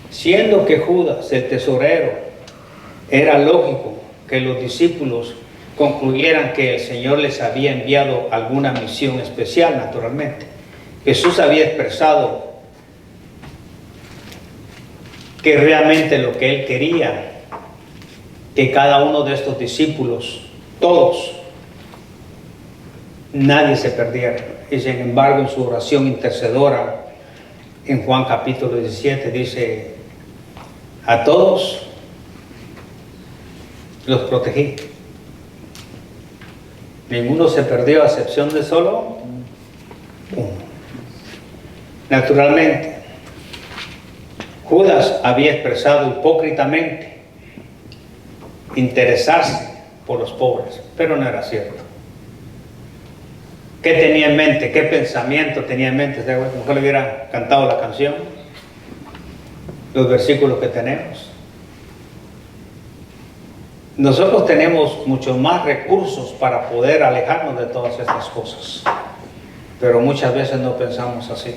S1: Siendo que Judas, el tesorero, era lógico que los discípulos concluyeran que el Señor les había enviado alguna misión especial, naturalmente. Jesús había expresado que realmente lo que Él quería, que cada uno de estos discípulos, todos, nadie se perdiera. Y sin embargo, en su oración intercedora, en Juan capítulo 17, dice, a todos los protegí. Ninguno se perdió a excepción de solo uno. Naturalmente, Judas había expresado hipócritamente interesarse por los pobres, pero no era cierto. ¿Qué tenía en mente? ¿Qué pensamiento tenía en mente? ¿Mejor le hubiera cantado la canción? Los versículos que tenemos. Nosotros tenemos muchos más recursos para poder alejarnos de todas estas cosas, pero muchas veces no pensamos así.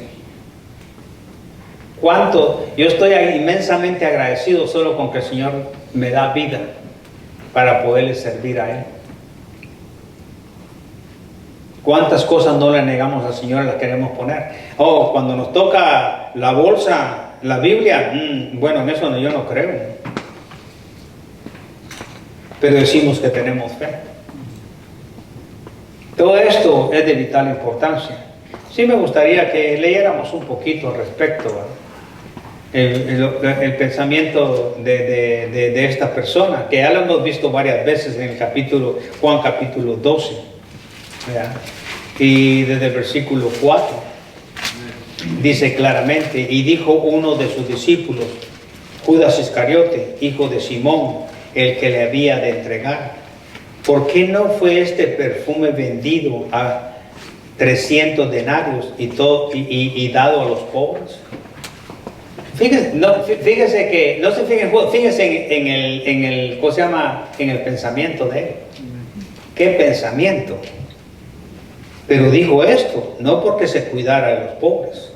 S1: Yo estoy inmensamente agradecido solo con que el Señor me da vida para poderle servir a Él. ¿Cuántas cosas no le negamos al Señor y las queremos poner? Oh, cuando nos toca la bolsa, la Biblia, bueno, en eso yo no creo. Pero decimos que tenemos fe. Todo esto es de vital importancia. Sí me gustaría que leyéramos un poquito al respecto, ¿verdad? El pensamiento de esta persona, que ya lo hemos visto varias veces en el Juan capítulo 12, ¿verdad? Y desde el versículo 4 dice claramente: y dijo uno de sus discípulos, Judas Iscariote, hijo de Simón, el que le había de entregar, ¿por qué no fue este perfume vendido a 300 denarios y dado a los pobres? Fíjese que, no se fijen, fíjese en el, ¿cómo se llama? En el pensamiento de él. ¿Qué pensamiento? Pero dijo esto, no porque se cuidara de los pobres.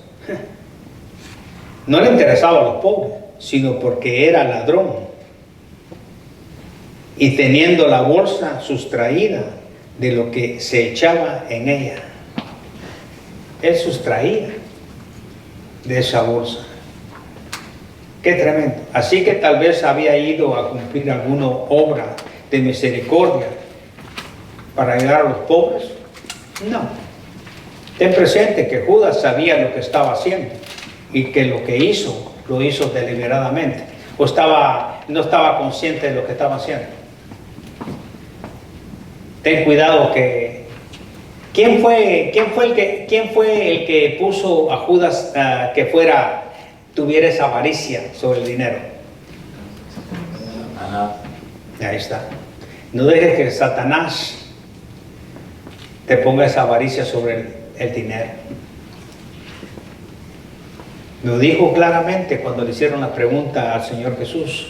S1: No le interesaba a los pobres, sino porque era ladrón. Y teniendo la bolsa sustraída de lo que se echaba en ella. Él sustraía de esa bolsa. Qué tremendo. Así que tal vez había ido a cumplir alguna obra de misericordia para ayudar a los pobres. No. Ten presente que Judas sabía lo que estaba haciendo y que lo que hizo, lo hizo deliberadamente. O no estaba consciente de lo que estaba haciendo. Ten cuidado que... ¿Quién fue el que puso a Judas que tuviera esa avaricia sobre el dinero? Ahí está. No dejes que Satanás te ponga esa avaricia sobre el dinero. Lo dijo claramente cuando le hicieron la pregunta al Señor Jesús: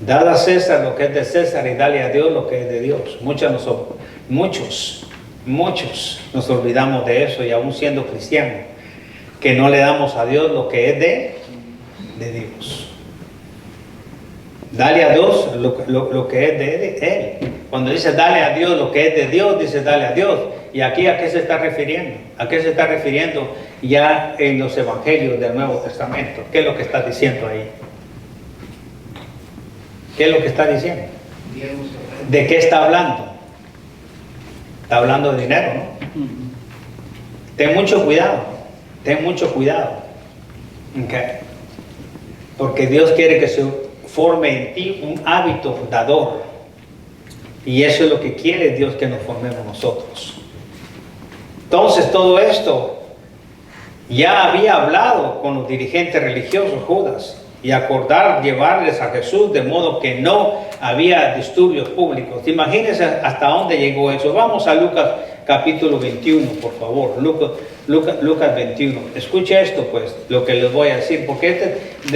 S1: dad a César lo que es de César y dale a Dios lo que es de Dios. Muchos nos olvidamos de eso, y aún siendo cristianos, que no le damos a Dios lo que es de Dios. Dale a Dios lo que es de Él. Cuando dice dale a Dios lo que es de Dios, dice dale a Dios. ¿Y aquí a qué se está refiriendo? ¿A qué se está refiriendo ya en los evangelios del Nuevo Testamento? ¿Qué es lo que está diciendo ahí? ¿Qué es lo que está diciendo? ¿De qué está hablando? Está hablando de dinero, ¿no? Ten mucho cuidado. Okay. Porque Dios quiere que se forme en ti un hábito dador. Y eso es lo que quiere Dios, que nos formemos nosotros. Entonces todo esto ya había hablado con los dirigentes religiosos Judas, y acordar llevarles a Jesús de modo que no había disturbios públicos. Imagínense hasta dónde llegó eso. Vamos a Lucas capítulo 21, por favor. Lucas 21. Escuche esto, pues, lo que les voy a decir, porque este es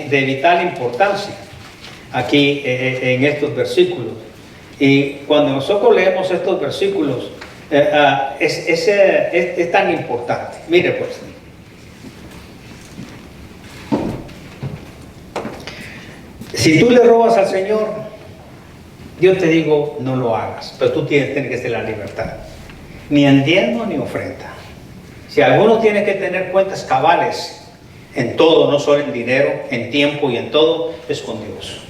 S1: de vital importancia aquí en estos versículos. Y cuando nosotros leemos estos versículos, es tan importante. Mire, pues, si tú le robas al Señor, yo te digo, no lo hagas, pero tú tienes que tener la libertad. Ni en diezmo ni ofrenda. Si alguno tiene que tener cuentas cabales en todo, no solo en dinero, en tiempo y en todo, es con Dios.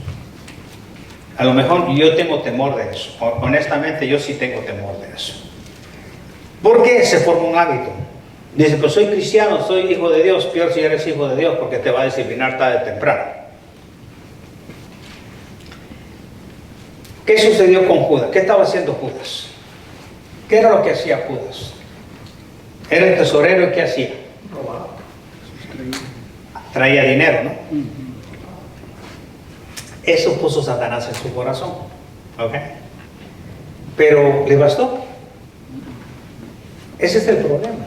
S1: A lo mejor yo tengo temor de eso. Honestamente, yo sí tengo temor de eso. ¿Por qué se forma un hábito? Dice, pues soy cristiano, soy hijo de Dios. Peor si eres hijo de Dios, porque te va a disciplinar tarde o temprano. ¿Qué sucedió con Judas? ¿Qué estaba haciendo Judas? ¿Qué era lo que hacía Judas? Era el tesorero, ¿y qué hacía?
S2: Robaba.
S1: Traía dinero, ¿no? Eso puso Satanás en su corazón. ¿Ok? Pero ¿le bastó? Ese es el problema.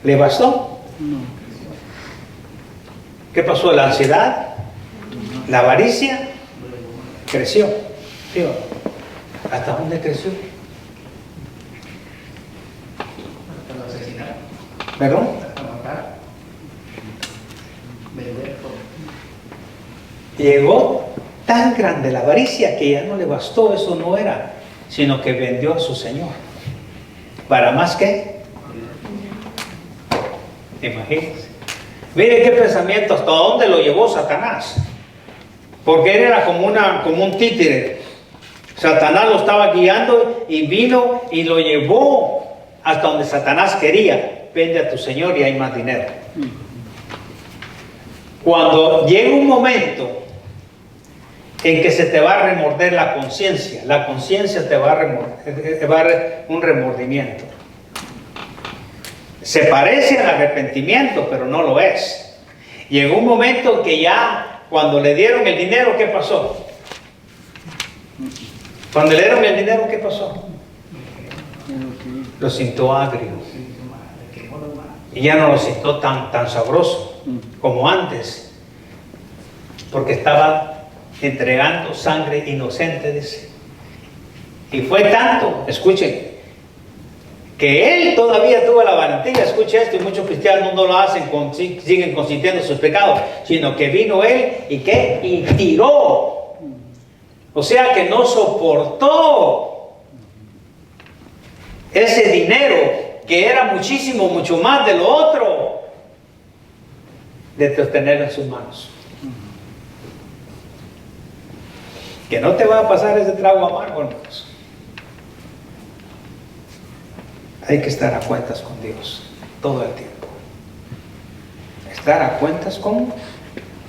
S1: ¿Le bastó?
S2: No.
S1: ¿Qué pasó? La ansiedad, la avaricia, creció. ¿Sí? ¿Hasta dónde creció?
S2: Hasta lo asesinaron.
S1: ¿Perdón?
S2: Hasta matar.
S1: Llegó tan grande la avaricia que ya no le bastó, eso no era, sino que vendió a su Señor. ¿Para más qué? Imagínense. Mire qué pensamiento, hasta dónde lo llevó Satanás. Porque él era como un títere. Satanás lo estaba guiando y vino y lo llevó hasta donde Satanás quería. Vende a tu Señor y hay más dinero. Cuando llega un momento en que se te va a remorder la conciencia te va a remorder, un remordimiento. Se parece al arrepentimiento, pero no lo es. Llegó un momento que ya, cuando le dieron el dinero, ¿qué pasó? Cuando le dieron el dinero, ¿qué pasó? Lo sintió agrio. Y ya no lo sintió tan sabroso como antes. Porque estaba entregando sangre inocente, dice. Y fue tanto, escuchen, que él todavía tuvo la valentía, escuche esto, y muchos cristianos no lo hacen, siguen consintiendo sus pecados, sino que vino él y ¿qué? Y tiró. O sea que no soportó ese dinero que era mucho más de lo otro, de tenerlo en sus manos. Que no te va a pasar ese trago amargo, hermanos. Hay que estar a cuentas con Dios todo el tiempo. Estar a cuentas con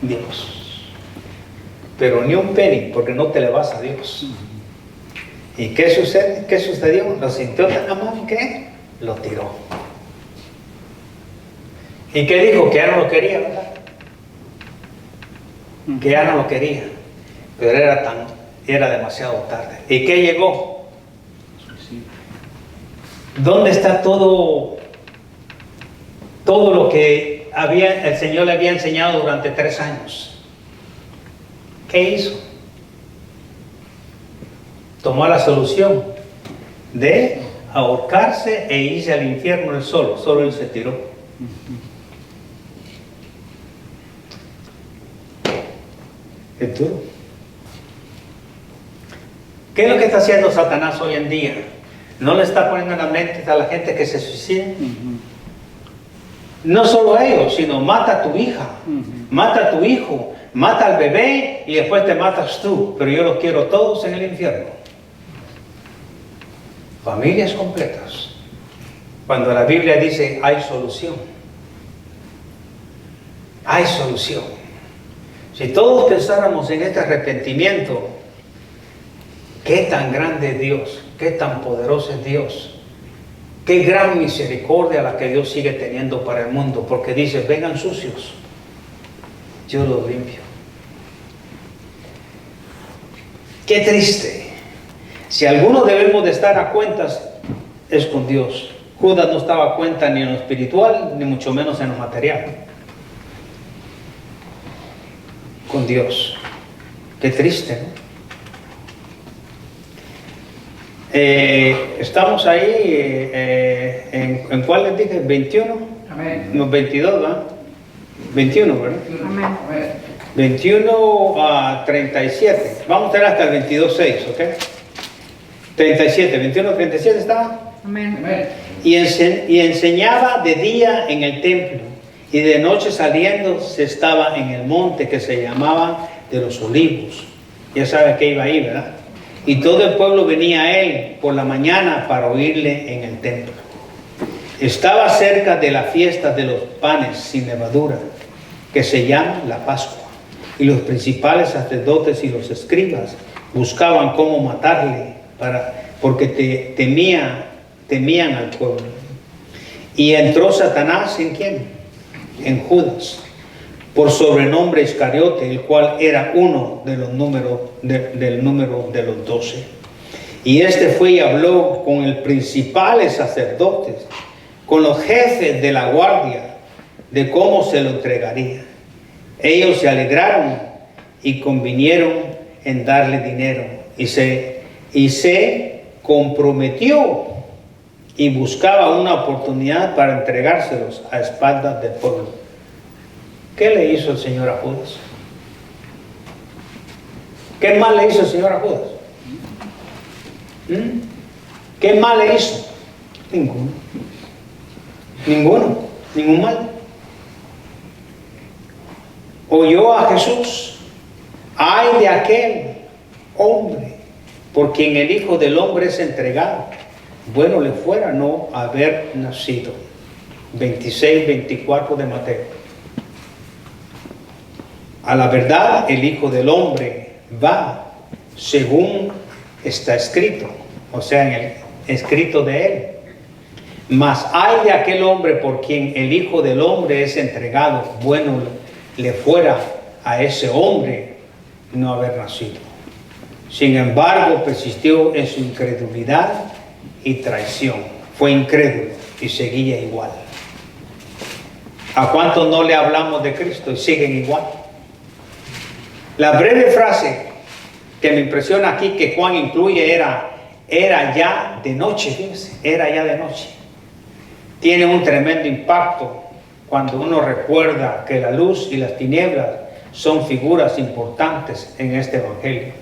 S1: Dios. Pero ni un penny, porque no te le vas a Dios. ¿Y qué sucede? ¿Qué sucedió? Lo sintió tan amado que lo tiró. ¿Y qué dijo? Que ya no lo quería, ¿verdad? Que ya no lo quería. Pero era demasiado tarde. ¿Y qué llegó? ¿Dónde está todo lo que el Señor le había enseñado durante 3 años? ¿Qué hizo? Tomó la solución de ahorcarse e irse al infierno él solo. Solo él se tiró. Es duro. ¿Qué es lo que está haciendo Satanás hoy en día? ¿No le está poniendo en la mente a la gente que se suicide? No solo ellos, sino mata a tu hija, mata a tu hijo, mata al bebé y después te matas tú. Pero yo los quiero todos en el infierno. Familias completas. Cuando la Biblia dice hay solución. Hay solución. Si todos pensáramos en este arrepentimiento, qué tan grande es Dios, qué tan poderoso es Dios, qué gran misericordia la que Dios sigue teniendo para el mundo, porque dice, vengan sucios, yo los limpio. Qué triste. Si algunos debemos de estar a cuentas, es con Dios. Judas no estaba a cuenta ni en lo espiritual, ni mucho menos en lo material. Con Dios. Qué triste, ¿no? Estamos ahí en ¿cuál les dije? 21.
S2: Amén.
S1: No, 22, ¿verdad? 21, ¿verdad?
S2: Amén.
S1: 21 a 37. Vamos a ir hasta el 22:6, ¿ok? 37, 21 a 37 estaba.
S2: Amén. Amén.
S1: Y enseñaba de día en el templo, y de noche saliendo se estaba en el monte que se llamaba de los Olivos. Ya sabe que iba ahí, ¿verdad? Y todo el pueblo venía a él por la mañana para oírle en el templo. Estaba cerca de la fiesta de los panes sin levadura, que se llama la Pascua. Y los principales sacerdotes y los escribas buscaban cómo matarle, porque temían al pueblo. Y entró Satanás, ¿en quién? En Judas, por sobrenombre Iscariote, el cual era uno de los del número de los 12. Y este fue y habló con los principales sacerdotes, con los jefes de la guardia, de cómo se lo entregaría. Ellos se alegraron y convinieron en darle dinero, y se comprometió y buscaba una oportunidad para entregárselos a espaldas del pueblo. ¿Qué le hizo el Señor a Judas? ¿Qué mal le hizo el Señor a Judas? ¿Qué mal le hizo? Ninguno. Ninguno. Ningún mal. Oyó a Jesús: ay de aquel hombre por quien el Hijo del Hombre es entregado. Bueno le fuera no haber nacido. 26, 24 de Mateo. A la verdad, el Hijo del Hombre va según está escrito, o sea, en el escrito de él. Mas hay de aquel hombre por quien el Hijo del Hombre es entregado. Bueno le fuera a ese hombre no haber nacido. Sin embargo, persistió en su incredulidad y traición. Fue incrédulo y seguía igual. ¿A cuántos no le hablamos de Cristo y siguen igual? La breve frase que me impresiona aquí que Juan incluye era ya de noche, fíjense, era ya de noche. Tiene un tremendo impacto cuando uno recuerda que la luz y las tinieblas son figuras importantes en este Evangelio.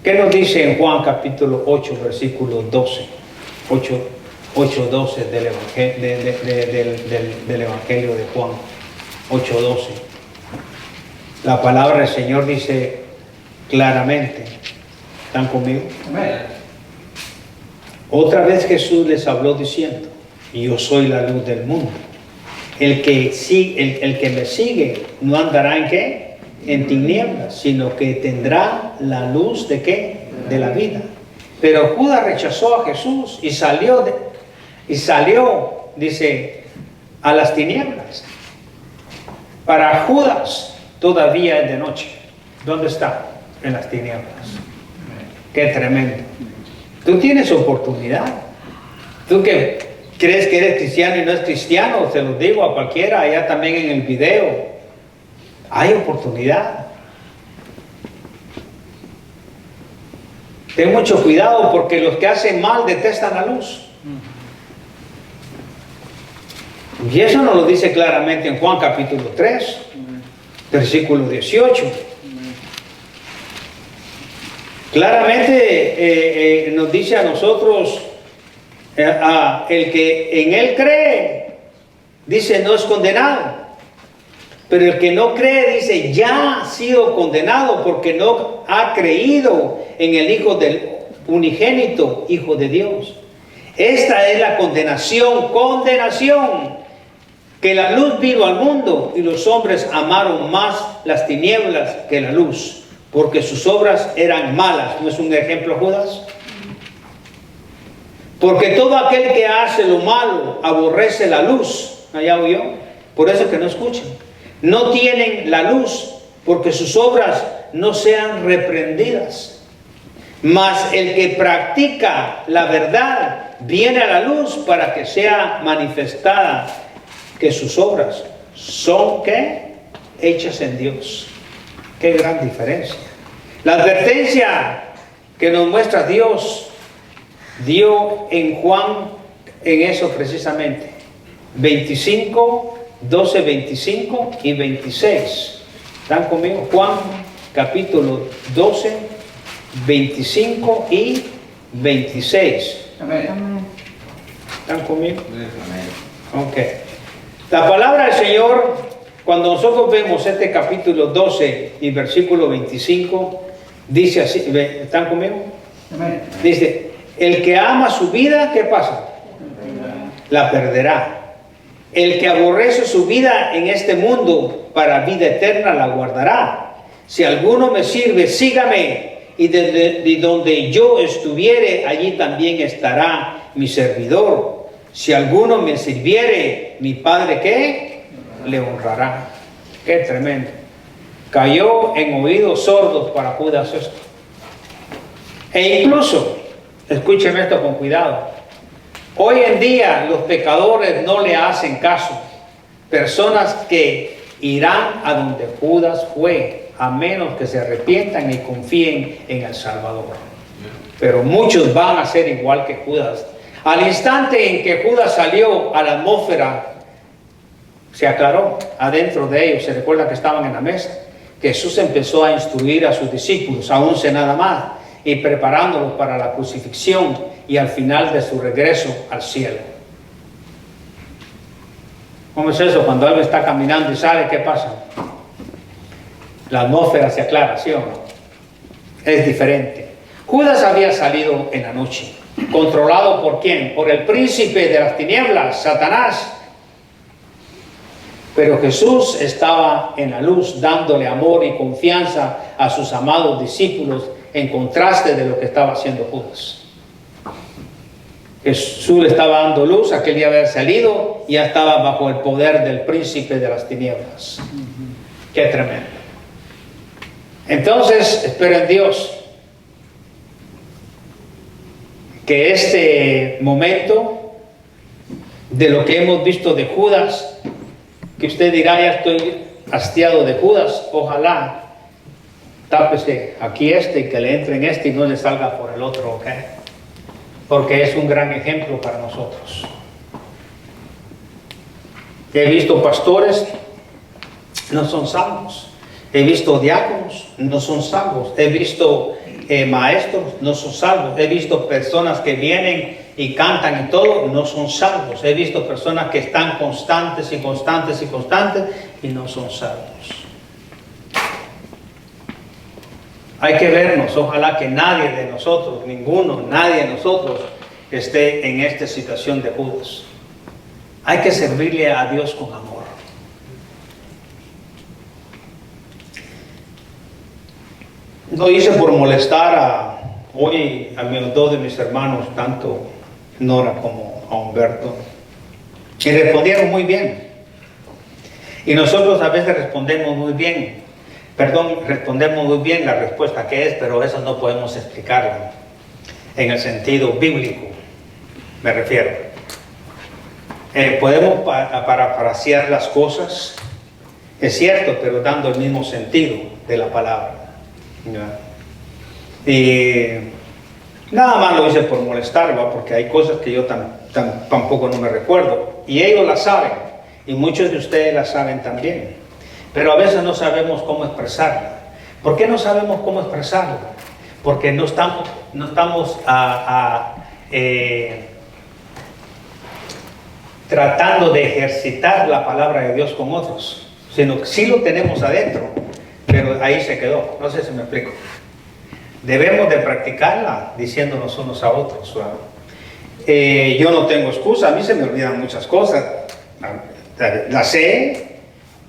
S1: ¿Qué nos dice en Juan capítulo 8, versículo 12? 8:12 del Evangelio de Juan. 8:12. La palabra del Señor dice claramente. ¿Están conmigo? Amén. Otra vez Jesús les habló diciendo: yo soy la luz del mundo. El que me sigue no andará en ¿qué? En tinieblas, sino que tendrá la luz de ¿qué? De la vida. Pero Judas rechazó a Jesús y salió, dice, a las tinieblas. Para Judas todavía es de noche. ¿Dónde está? En las tinieblas. Qué tremendo. Tú tienes oportunidad. Tú que crees que eres cristiano y no es cristiano, se lo digo a cualquiera, allá también en el video. Hay oportunidad. Ten mucho cuidado porque los que hacen mal detestan la luz. Y eso nos lo dice claramente en Juan capítulo 3, versículo 18. Claramente nos dice a nosotros, el que en él cree, dice, no es condenado. Pero el que no cree, dice, ya ha sido condenado porque no ha creído en el Hijo del unigénito, Hijo de Dios. Esta es la condenación, que la luz vino al mundo y los hombres amaron más las tinieblas que la luz, porque sus obras eran malas. ¿No es un ejemplo, Judas? Porque todo aquel que hace lo malo aborrece la luz. ¿Allá oyó? Por eso que no escuchan. No tienen la luz porque sus obras no sean reprendidas. Mas el que practica la verdad viene a la luz para que sea manifestada que sus obras son ¿qué? Hechas en Dios. Qué gran diferencia. La advertencia que nos muestra Dios dio en Juan en eso precisamente. 25, 12, 25 y 26. ¿Están conmigo? Juan capítulo 12, 25 y 26. Amén. ¿Están conmigo? Amén. Ok. La palabra del Señor, cuando nosotros vemos este capítulo 12 y versículo 25, dice así, ¿están conmigo? Amén. Dice, el que ama su vida, ¿qué pasa? La perderá. El que aborrece su vida en este mundo para vida eterna la guardará. Si alguno me sirve, sígame, y de donde yo estuviere, allí también estará mi servidor. Si alguno me sirviere, mi Padre ¿qué? Le honrará. Qué tremendo. Cayó en oídos sordos para Judas esto. E incluso, escúcheme esto con cuidado, hoy en día los pecadores no le hacen caso. Personas que irán a donde Judas fue, a menos que se arrepientan y confíen en el Salvador. Pero muchos van a ser igual que Judas. Al instante en que Judas salió a la atmósfera, se aclaró adentro de ellos. Se recuerda que estaban en la mesa. Jesús empezó a instruir a sus discípulos, a 11 nada más, y preparándolos para la crucifixión y al final de su regreso al cielo. ¿Cómo es eso? Cuando alguien está caminando y sale, ¿qué pasa? La atmósfera se aclara, ¿sí o no? Es diferente. Judas había salido en la noche. ¿Controlado por quién? Por el príncipe de las tinieblas, Satanás. Pero Jesús estaba en la luz, dándole amor y confianza a sus amados discípulos, en contraste de lo que estaba haciendo Judas. Jesús le estaba dando luz, aquel día había salido, y ya estaba bajo el poder del príncipe de las tinieblas. Qué tremendo. Entonces, espero en Dios que este momento de lo que hemos visto de Judas, que usted dirá, ya estoy hastiado de Judas, ojalá tápese aquí y que le entre en y no le salga por el otro, ¿ok? Porque es un gran ejemplo para nosotros. He visto pastores, no son salvos. He visto diáconos, no son salvos. He visto maestros, no son salvos. He visto personas que vienen y cantan y todo, no son salvos. He visto personas que están constantes y constantes y constantes y no son salvos. Hay que vernos, ojalá que nadie de nosotros, nadie de nosotros esté en esta situación de Judas. Hay que servirle a Dios con amor. Lo hice por molestar hoy a dos de mis hermanos, tanto Nora como a Humberto, y respondieron muy bien. Y nosotros a veces respondemos muy bien la respuesta que es, pero eso no podemos explicarlo en el sentido bíblico, me refiero. Podemos parafrasear las cosas, es cierto, pero dando el mismo sentido de la palabra. Y nada más lo hice por molestar, ¿va? Porque hay cosas que yo tampoco no me recuerdo, y ellos las saben, y muchos de ustedes las saben también, pero a veces no sabemos cómo expresarla. ¿Por qué no sabemos cómo expresarla? Porque no estamos tratando de ejercitar la palabra de Dios con otros, sino que sí lo tenemos adentro, pero ahí se quedó. No sé si me explico. Debemos de practicarla diciéndonos unos a otros. Yo no tengo excusa, a mí se me olvidan muchas cosas. La sé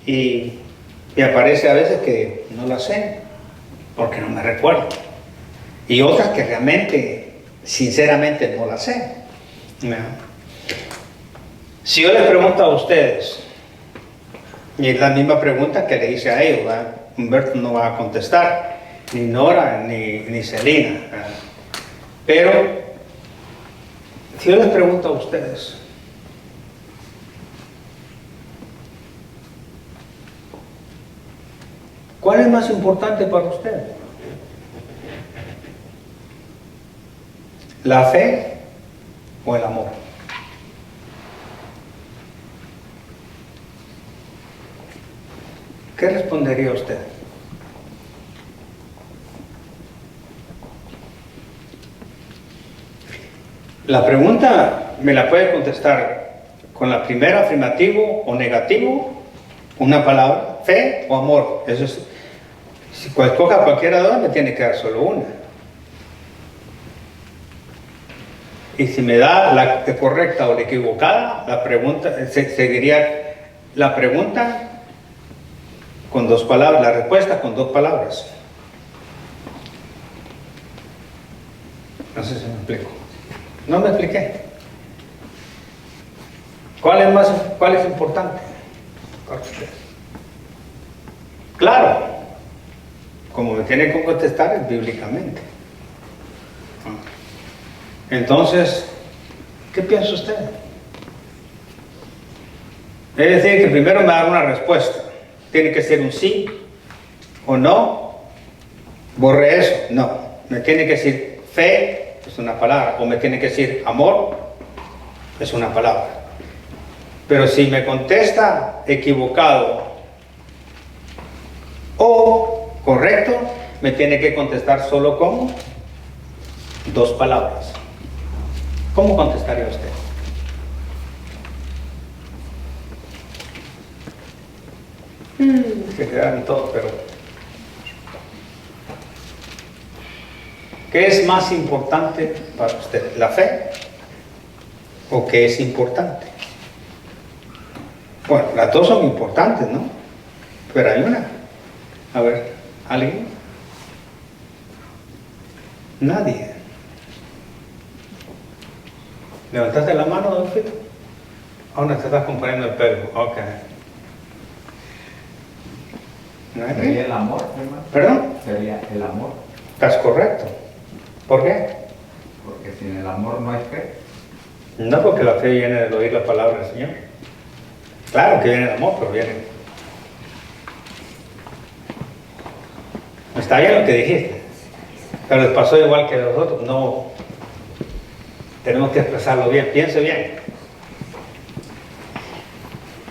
S1: y aparece a veces que no la sé porque no me recuerdo. Y otras que realmente, sinceramente, no la sé. Si yo les pregunto a ustedes, y es la misma pregunta que le hice a ellos, ¿verdad? Humberto no va a contestar, ni Nora, ni Celina, ¿verdad? Pero, si yo les pregunto a ustedes, ¿cuál es más importante para ustedes? ¿La fe o el amor? ¿Qué respondería usted? La pregunta me la puede contestar con la primera, afirmativo o negativo, una palabra, fe o amor. Eso es, si escoja cualquiera de dos, me tiene que dar solo una. Y si me da la correcta o la equivocada, la pregunta seguiría la pregunta con dos palabras, la respuesta con dos palabras. No sé si me explico. No me expliqué. ¿Cuál es importante para usted? Claro, como me tiene que contestar es bíblicamente. Entonces, ¿qué piensa usted? Es decir, que primero me da una respuesta. Tiene que ser un sí o no. Borre eso. No. Me tiene que decir fe, es una palabra. O me tiene que decir amor, es una palabra. Pero si me contesta equivocado o correcto, me tiene que contestar solo con 2 palabras. ¿Cómo contestaría usted? Se quedaron todos, pero ¿qué es más importante para usted? ¿La fe? ¿O qué es importante? Bueno, las dos son importantes, ¿no? Pero hay una. A ver, ¿alguien? Nadie. ¿Levantaste la mano, don Fito? Ahora te estás componiendo el pelo. Ok. ¿Nadie?
S2: Sería el amor, hermano.
S1: ¿Perdón?
S2: Sería el amor.
S1: Estás correcto. ¿Por qué?
S2: Porque sin el amor no hay fe.
S1: No, porque la fe viene del oír la palabra del Señor. Claro que viene el amor, pero viene. Está bien lo que dijiste, pero les pasó igual que a nosotros. No, tenemos que expresarlo bien. Piense bien.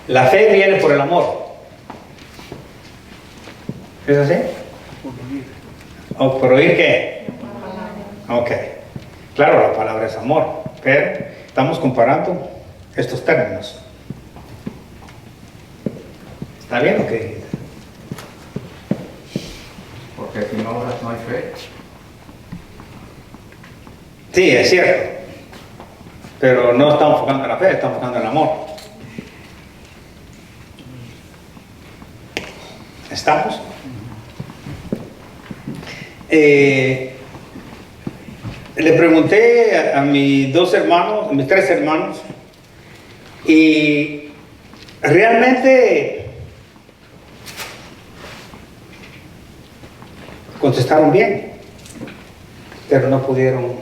S1: La fe viene por el amor. ¿Es así? ¿O por oír qué? Ok. Claro, la palabra es amor, pero estamos comparando estos términos. ¿Está bien lo que dijiste?
S2: Porque sin obras no hay fe.
S1: Sí, es cierto. Pero no estamos enfocando en la fe, estamos enfocando en el amor. ¿Estamos? Le pregunté a mis 2 hermanos, a mis 3 hermanos, y realmente contestaron bien, pero no pudieron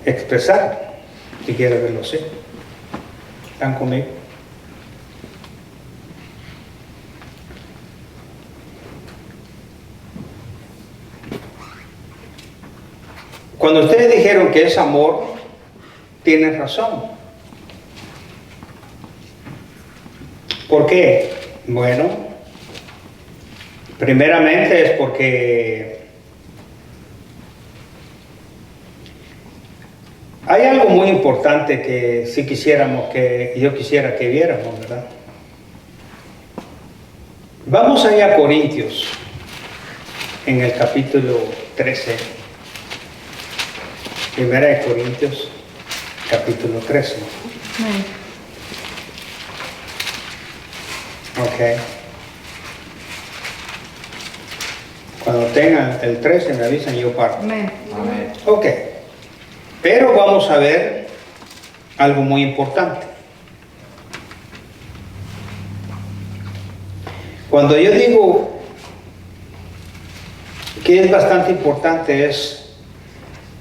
S1: expresar. Si quiere verlo, sí. ¿Están conmigo? Cuando ustedes dijeron que es amor, tienen razón. ¿Por qué? Bueno, primeramente es porque hay algo muy importante que si quisiéramos que yo quisiera que viéramos, ¿verdad? Vamos allá a Corintios, en el capítulo 13. Primera de Corintios, capítulo 13. Ok. Cuando tengan el 13 me avisan y yo parto.
S2: Amén.
S1: Ok. Pero vamos a ver algo muy importante. Cuando yo digo que es bastante importante es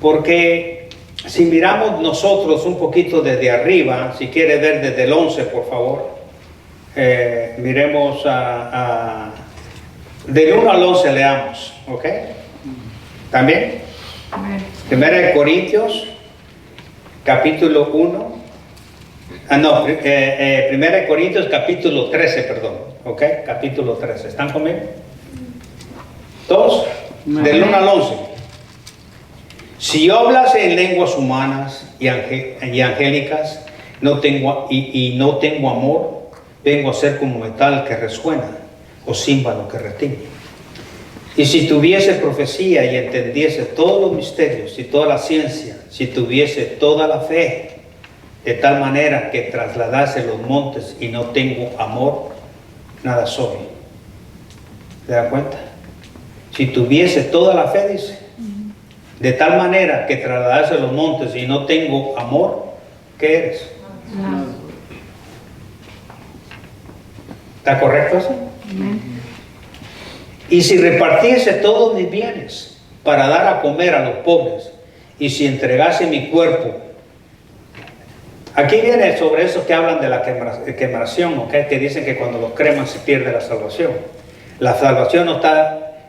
S1: porque si miramos nosotros un poquito desde arriba, si quiere ver desde el 11 por favor, miremos del 1 al 11 leamos, ¿ok? ¿También? Primera de Corintios, capítulo 1. Primera de Corintios, capítulo 13, perdón. ¿Ok? Capítulo 13. ¿Están conmigo? ¿Todos? Del 1 al 11. Si yo hablase en lenguas humanas y angélicas, no tengo amor, vengo a ser como metal que resuena o címbalo que retiñe. Y si tuviese profecía y entendiese todos los misterios y toda la ciencia, si tuviese toda la fe, de tal manera que trasladase los montes y no tengo amor, nada soy. ¿Se da cuenta? Si tuviese toda la fe, dice, de tal manera que trasladase los montes y no tengo amor, ¿qué eres?
S3: No.
S1: ¿Está correcto eso? Y si repartiese todos mis bienes para dar a comer a los pobres, y si entregase mi cuerpo, aquí viene sobre eso que hablan de la quemación, ¿okay? Que dicen que cuando los creman se pierde la salvación. La salvación no está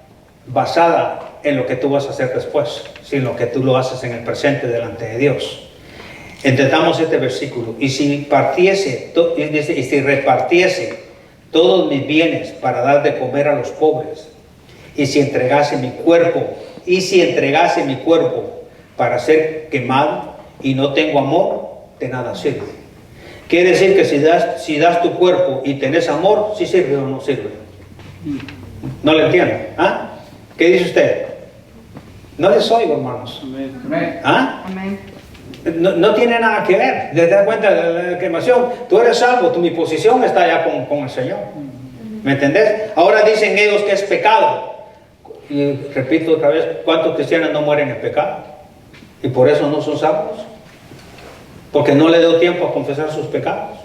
S1: basada en lo que tú vas a hacer después, sino que tú lo haces en el presente delante de Dios. Entendamos este versículo. Y si repartiese todos mis bienes para dar de comer a los pobres, y si entregase mi cuerpo para ser quemado y no tengo amor, de nada sirve. Quiere decir que si das tu cuerpo y tenés amor, ¿sí sirve o no sirve? No le entiendo. ¿Ah? ¿Qué dice usted? No les oigo, hermanos.
S2: Amén.
S1: ¿Ah?
S3: Amén.
S1: No tiene nada que ver. ¿Te das cuenta de la quemación? Tú eres salvo, mi posición está ya con el Señor. ¿Me entendés? Ahora dicen ellos que es pecado. Y repito otra vez, ¿cuántos cristianos no mueren en pecado? Y por eso no son salvos. Porque no le dio tiempo a confesar sus pecados.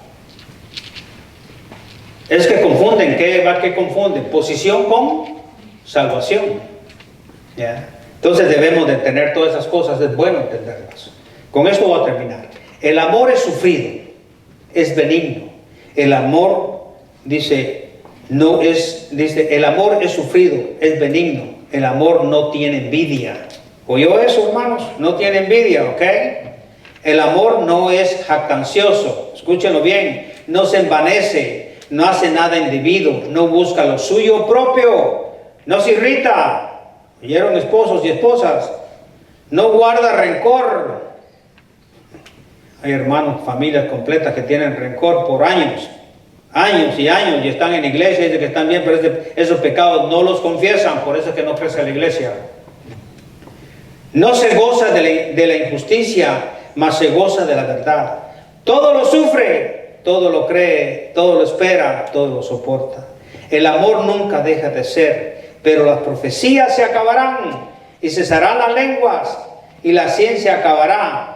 S1: Es que confunden. ¿Qué confunden? Posición con salvación. ¿Ya? Entonces debemos de entender todas esas cosas. Es bueno entenderlas. Con esto voy a terminar. El amor es sufrido, es benigno. El amor, el amor es sufrido, es benigno. El amor no tiene envidia. ¿Oyó eso, hermanos? No tiene envidia, ¿ok? El amor no es jactancioso. Escúchenlo bien. No se envanece, no hace nada indebido, no busca lo suyo propio, no se irrita. ¿Oyeron, esposos y esposas? No guarda rencor. Hay hermanos, familias completas que tienen rencor por años y años, y están en la iglesia y dicen que están bien, pero esos pecados no los confiesan, por eso es que no crece la iglesia. No se goza de la injusticia, mas se goza de la verdad. Todo lo sufre, todo lo cree, todo lo espera, todo lo soporta. El amor nunca deja de ser, pero las profecías se acabarán y cesarán las lenguas y la ciencia acabará.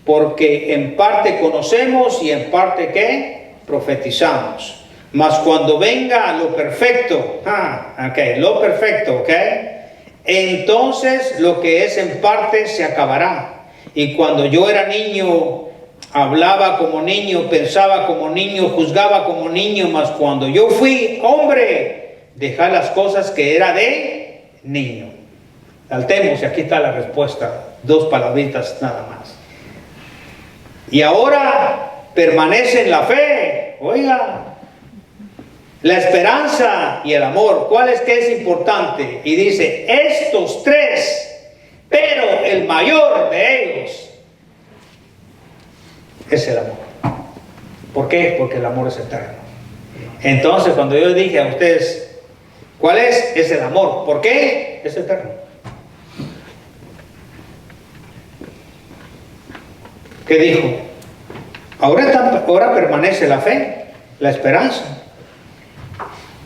S1: Porque en parte conocemos y en parte ¿qué? Profetizamos. Mas cuando venga lo perfecto, lo perfecto, ¿ok? Entonces lo que es en parte se acabará. Y cuando yo era niño, hablaba como niño, pensaba como niño, juzgaba como niño, mas cuando yo fui hombre, dejé las cosas que era de niño. Saltemos y aquí está la respuesta. 2 palabritas nada más. Y ahora permanece en la fe, oiga, la esperanza y el amor. ¿Cuál es que es importante? Y dice, estos 3, pero el mayor de ellos es el amor. ¿Por qué? Porque el amor es eterno. Entonces, cuando yo dije a ustedes, ¿cuál es? Es el amor. ¿Por qué? Es eterno. ¿Qué dijo? Ahora permanece la fe, la esperanza.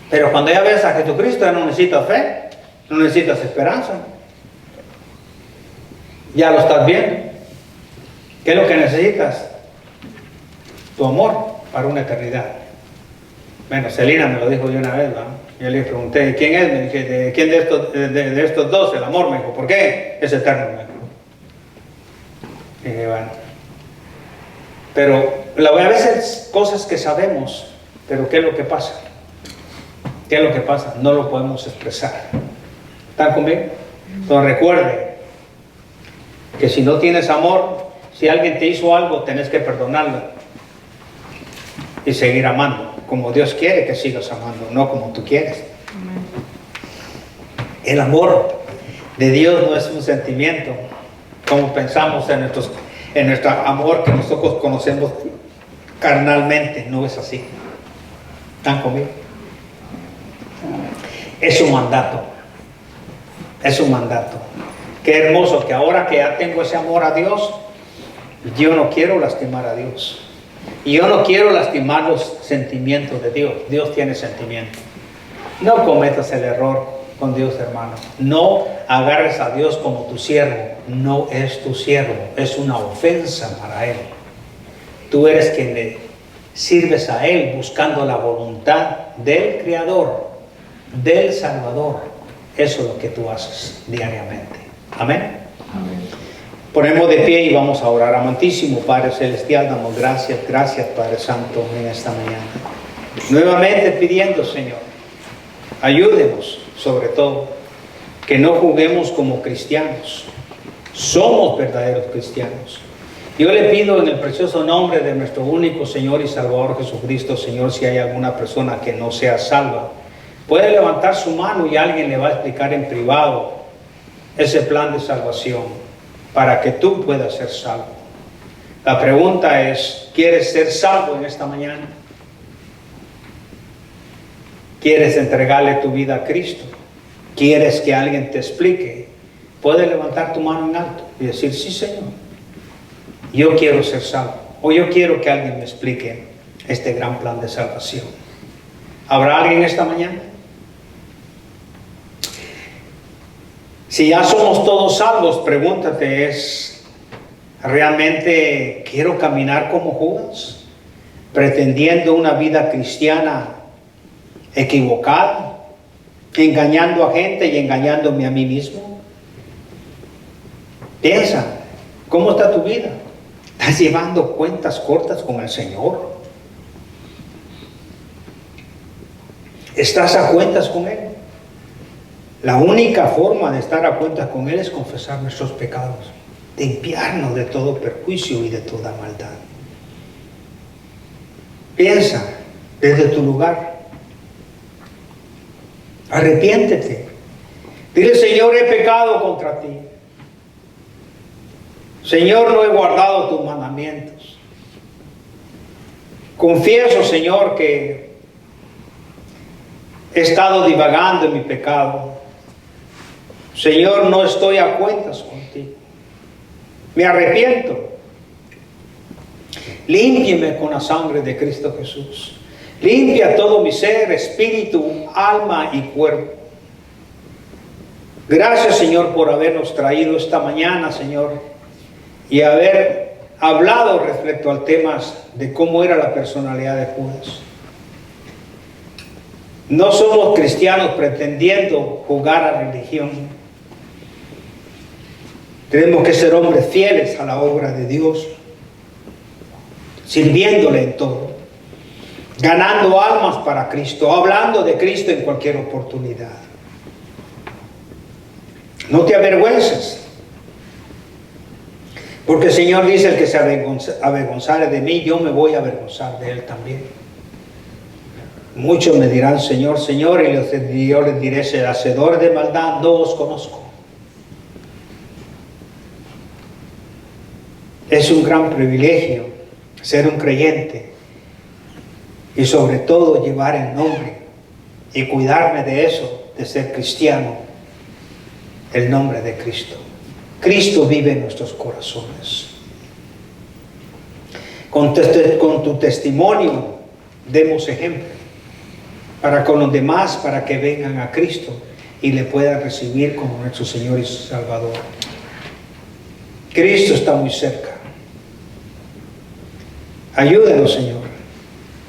S1: Pero cuando ya ves a Jesucristo, ya no necesitas fe, no necesitas esperanza. Ya lo estás viendo. ¿Qué es lo que necesitas? Tu amor para una eternidad. Bueno, Celina me lo dijo de una vez, ¿no? Yo le pregunté, ¿quién es? Me dije, ¿quién de estos dos? El amor, me dijo. ¿Por qué? Es eterno, me dijo. Y dije, bueno. Pero a veces cosas que sabemos, pero ¿qué es lo que pasa? ¿Qué es lo que pasa? No lo podemos expresar. ¿Están conmigo? Entonces recuerde que si no tienes amor, si alguien te hizo algo, tenés que perdonarlo y seguir amando, como Dios quiere que sigas amando, no como tú quieres. El amor de Dios no es un sentimiento, como pensamos en nuestro amor que nosotros conocemos carnalmente. No es así. ¿Están conmigo? Es un mandato. Es un mandato. Qué hermoso que ahora que ya tengo ese amor a Dios, yo no quiero lastimar a Dios. Y yo no quiero lastimar los sentimientos de Dios. Dios tiene sentimientos. No cometas el error con Dios, hermano. No agarres a Dios como tu siervo. No es tu siervo, es una ofensa para Él. Tú eres quien le sirves a Él buscando la voluntad del Creador, del Salvador. Eso es lo que tú haces diariamente. Amén.
S3: Amén.
S1: Ponemos de pie y vamos a orar. Amantísimo Padre Celestial, damos gracias Padre Santo en esta mañana. Nuevamente pidiendo, Señor, ayúdenos sobre todo, que no juguemos como cristianos. Somos verdaderos cristianos. Yo le pido en el precioso nombre de nuestro único Señor y Salvador Jesucristo, Señor, si hay alguna persona que no sea salva, puede levantar su mano y alguien le va a explicar en privado ese plan de salvación para que tú puedas ser salvo. La pregunta es, ¿quieres ser salvo en esta mañana? ¿Quieres entregarle tu vida a Cristo? ¿Quieres que alguien te explique? Puedes levantar tu mano en alto y decir, sí, Señor, yo quiero ser salvo. O yo quiero que alguien me explique este gran plan de salvación. ¿Habrá alguien esta mañana? Si ya somos todos salvos, pregúntate, ¿es realmente quiero caminar como Judas? Pretendiendo una vida cristiana equivocada, engañando a gente y engañándome a mí mismo. Piensa, ¿cómo está tu vida? ¿Estás llevando cuentas cortas con el Señor? ¿Estás a cuentas con Él? La única forma de estar a cuentas con Él es confesar nuestros pecados, limpiarnos de todo perjuicio y de toda maldad. Piensa desde tu lugar. Arrepiéntete. Dile, Señor, he pecado contra ti. Señor, no he guardado tus mandamientos. Confieso, Señor, que he estado divagando en mi pecado. Señor, no estoy a cuentas contigo. Me arrepiento. Límpiame con la sangre de Cristo Jesús. Limpia todo mi ser, espíritu, alma y cuerpo. Gracias, Señor, por habernos traído esta mañana, Señor, y haber hablado respecto al tema de cómo era la personalidad de Judas. No somos cristianos pretendiendo jugar a religión. Tenemos que ser hombres fieles a la obra de Dios, sirviéndole en todo, ganando almas para Cristo, hablando de Cristo en cualquier oportunidad. No te avergüences, porque el Señor dice, el que se avergonzare de mí, yo me voy a avergonzar de él también. Muchos me dirán, Señor, Señor, y yo les diré, hacedores de maldad, no os conozco. Es un gran privilegio ser un creyente y sobre todo llevar el nombre y cuidarme de eso, de ser cristiano, el nombre de Cristo. Cristo vive en nuestros corazones. Con tu testimonio demos ejemplo para con los demás, para que vengan a Cristo y le puedan recibir como nuestro Señor y Salvador. Cristo está muy cerca. Ayúdenos, Señor,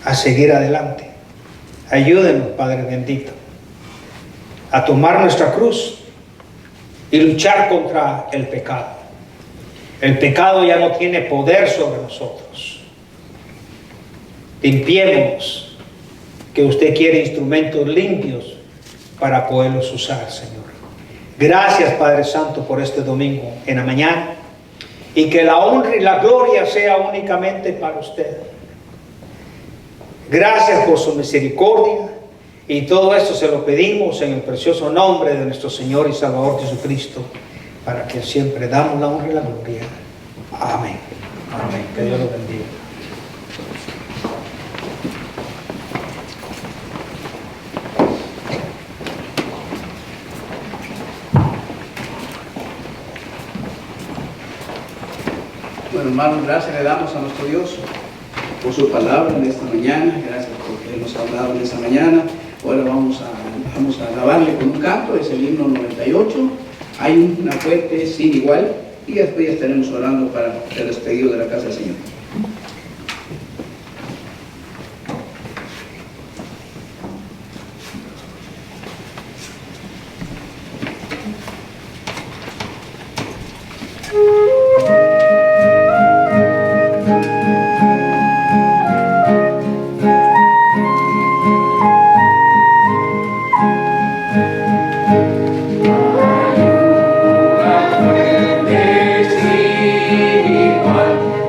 S1: a seguir adelante. Ayúdenos, Padre bendito, a tomar nuestra cruz y luchar contra el pecado. El pecado ya no tiene poder sobre nosotros. Limpiémonos, que usted quiere instrumentos limpios para poderlos usar, Señor. Gracias, Padre Santo, por este domingo en la mañana, y que la honra y la gloria sea únicamente para usted. Gracias por su misericordia, y todo esto se lo pedimos en el precioso nombre de nuestro Señor y Salvador Jesucristo, para que siempre damos la honra y la gloria. Amén. Amén. Que Dios lo bendiga.
S3: Bueno, hermanos, gracias le damos a nuestro Dios por su palabra en esta mañana. Gracias por que Él nos ha hablado en esta mañana. Ahora vamos a alabarle con un canto, es el himno 98. Hay una fuente sin igual, y después ya estaremos orando para el despedido de la casa del Señor.
S4: Igual.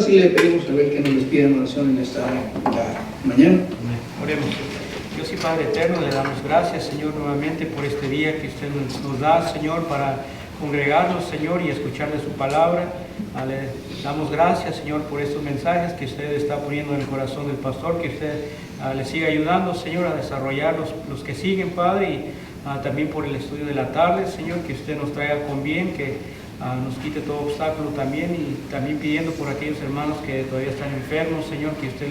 S3: Le pedimos a ver que nos despida en oración en esta mañana.
S4: Oremos. Dios y Padre eterno, le damos gracias, Señor, nuevamente por este día que usted nos da, Señor, para congregarnos, Señor, y escuchar de su palabra. Le damos gracias, Señor, por estos mensajes que usted está poniendo en el corazón del pastor, que usted le siga ayudando, Señor, a desarrollar los que siguen, Padre, y también por el estudio de la tarde, Señor, que usted nos traiga con bien, que nos quite todo obstáculo también, y también pidiendo por aquellos hermanos que todavía están enfermos, Señor, que usted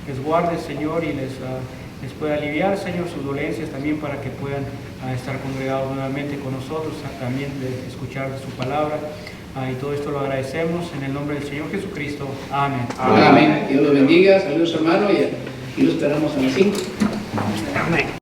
S4: les guarde, Señor, y les pueda aliviar, Señor, sus dolencias también, para que puedan estar congregados nuevamente con nosotros, también de escuchar su palabra. Y todo esto lo agradecemos en el nombre del Señor Jesucristo. Amén.
S3: Amén. Dios los bendiga. Saludos, hermano, y lo esperamos a las 5.
S4: Amén.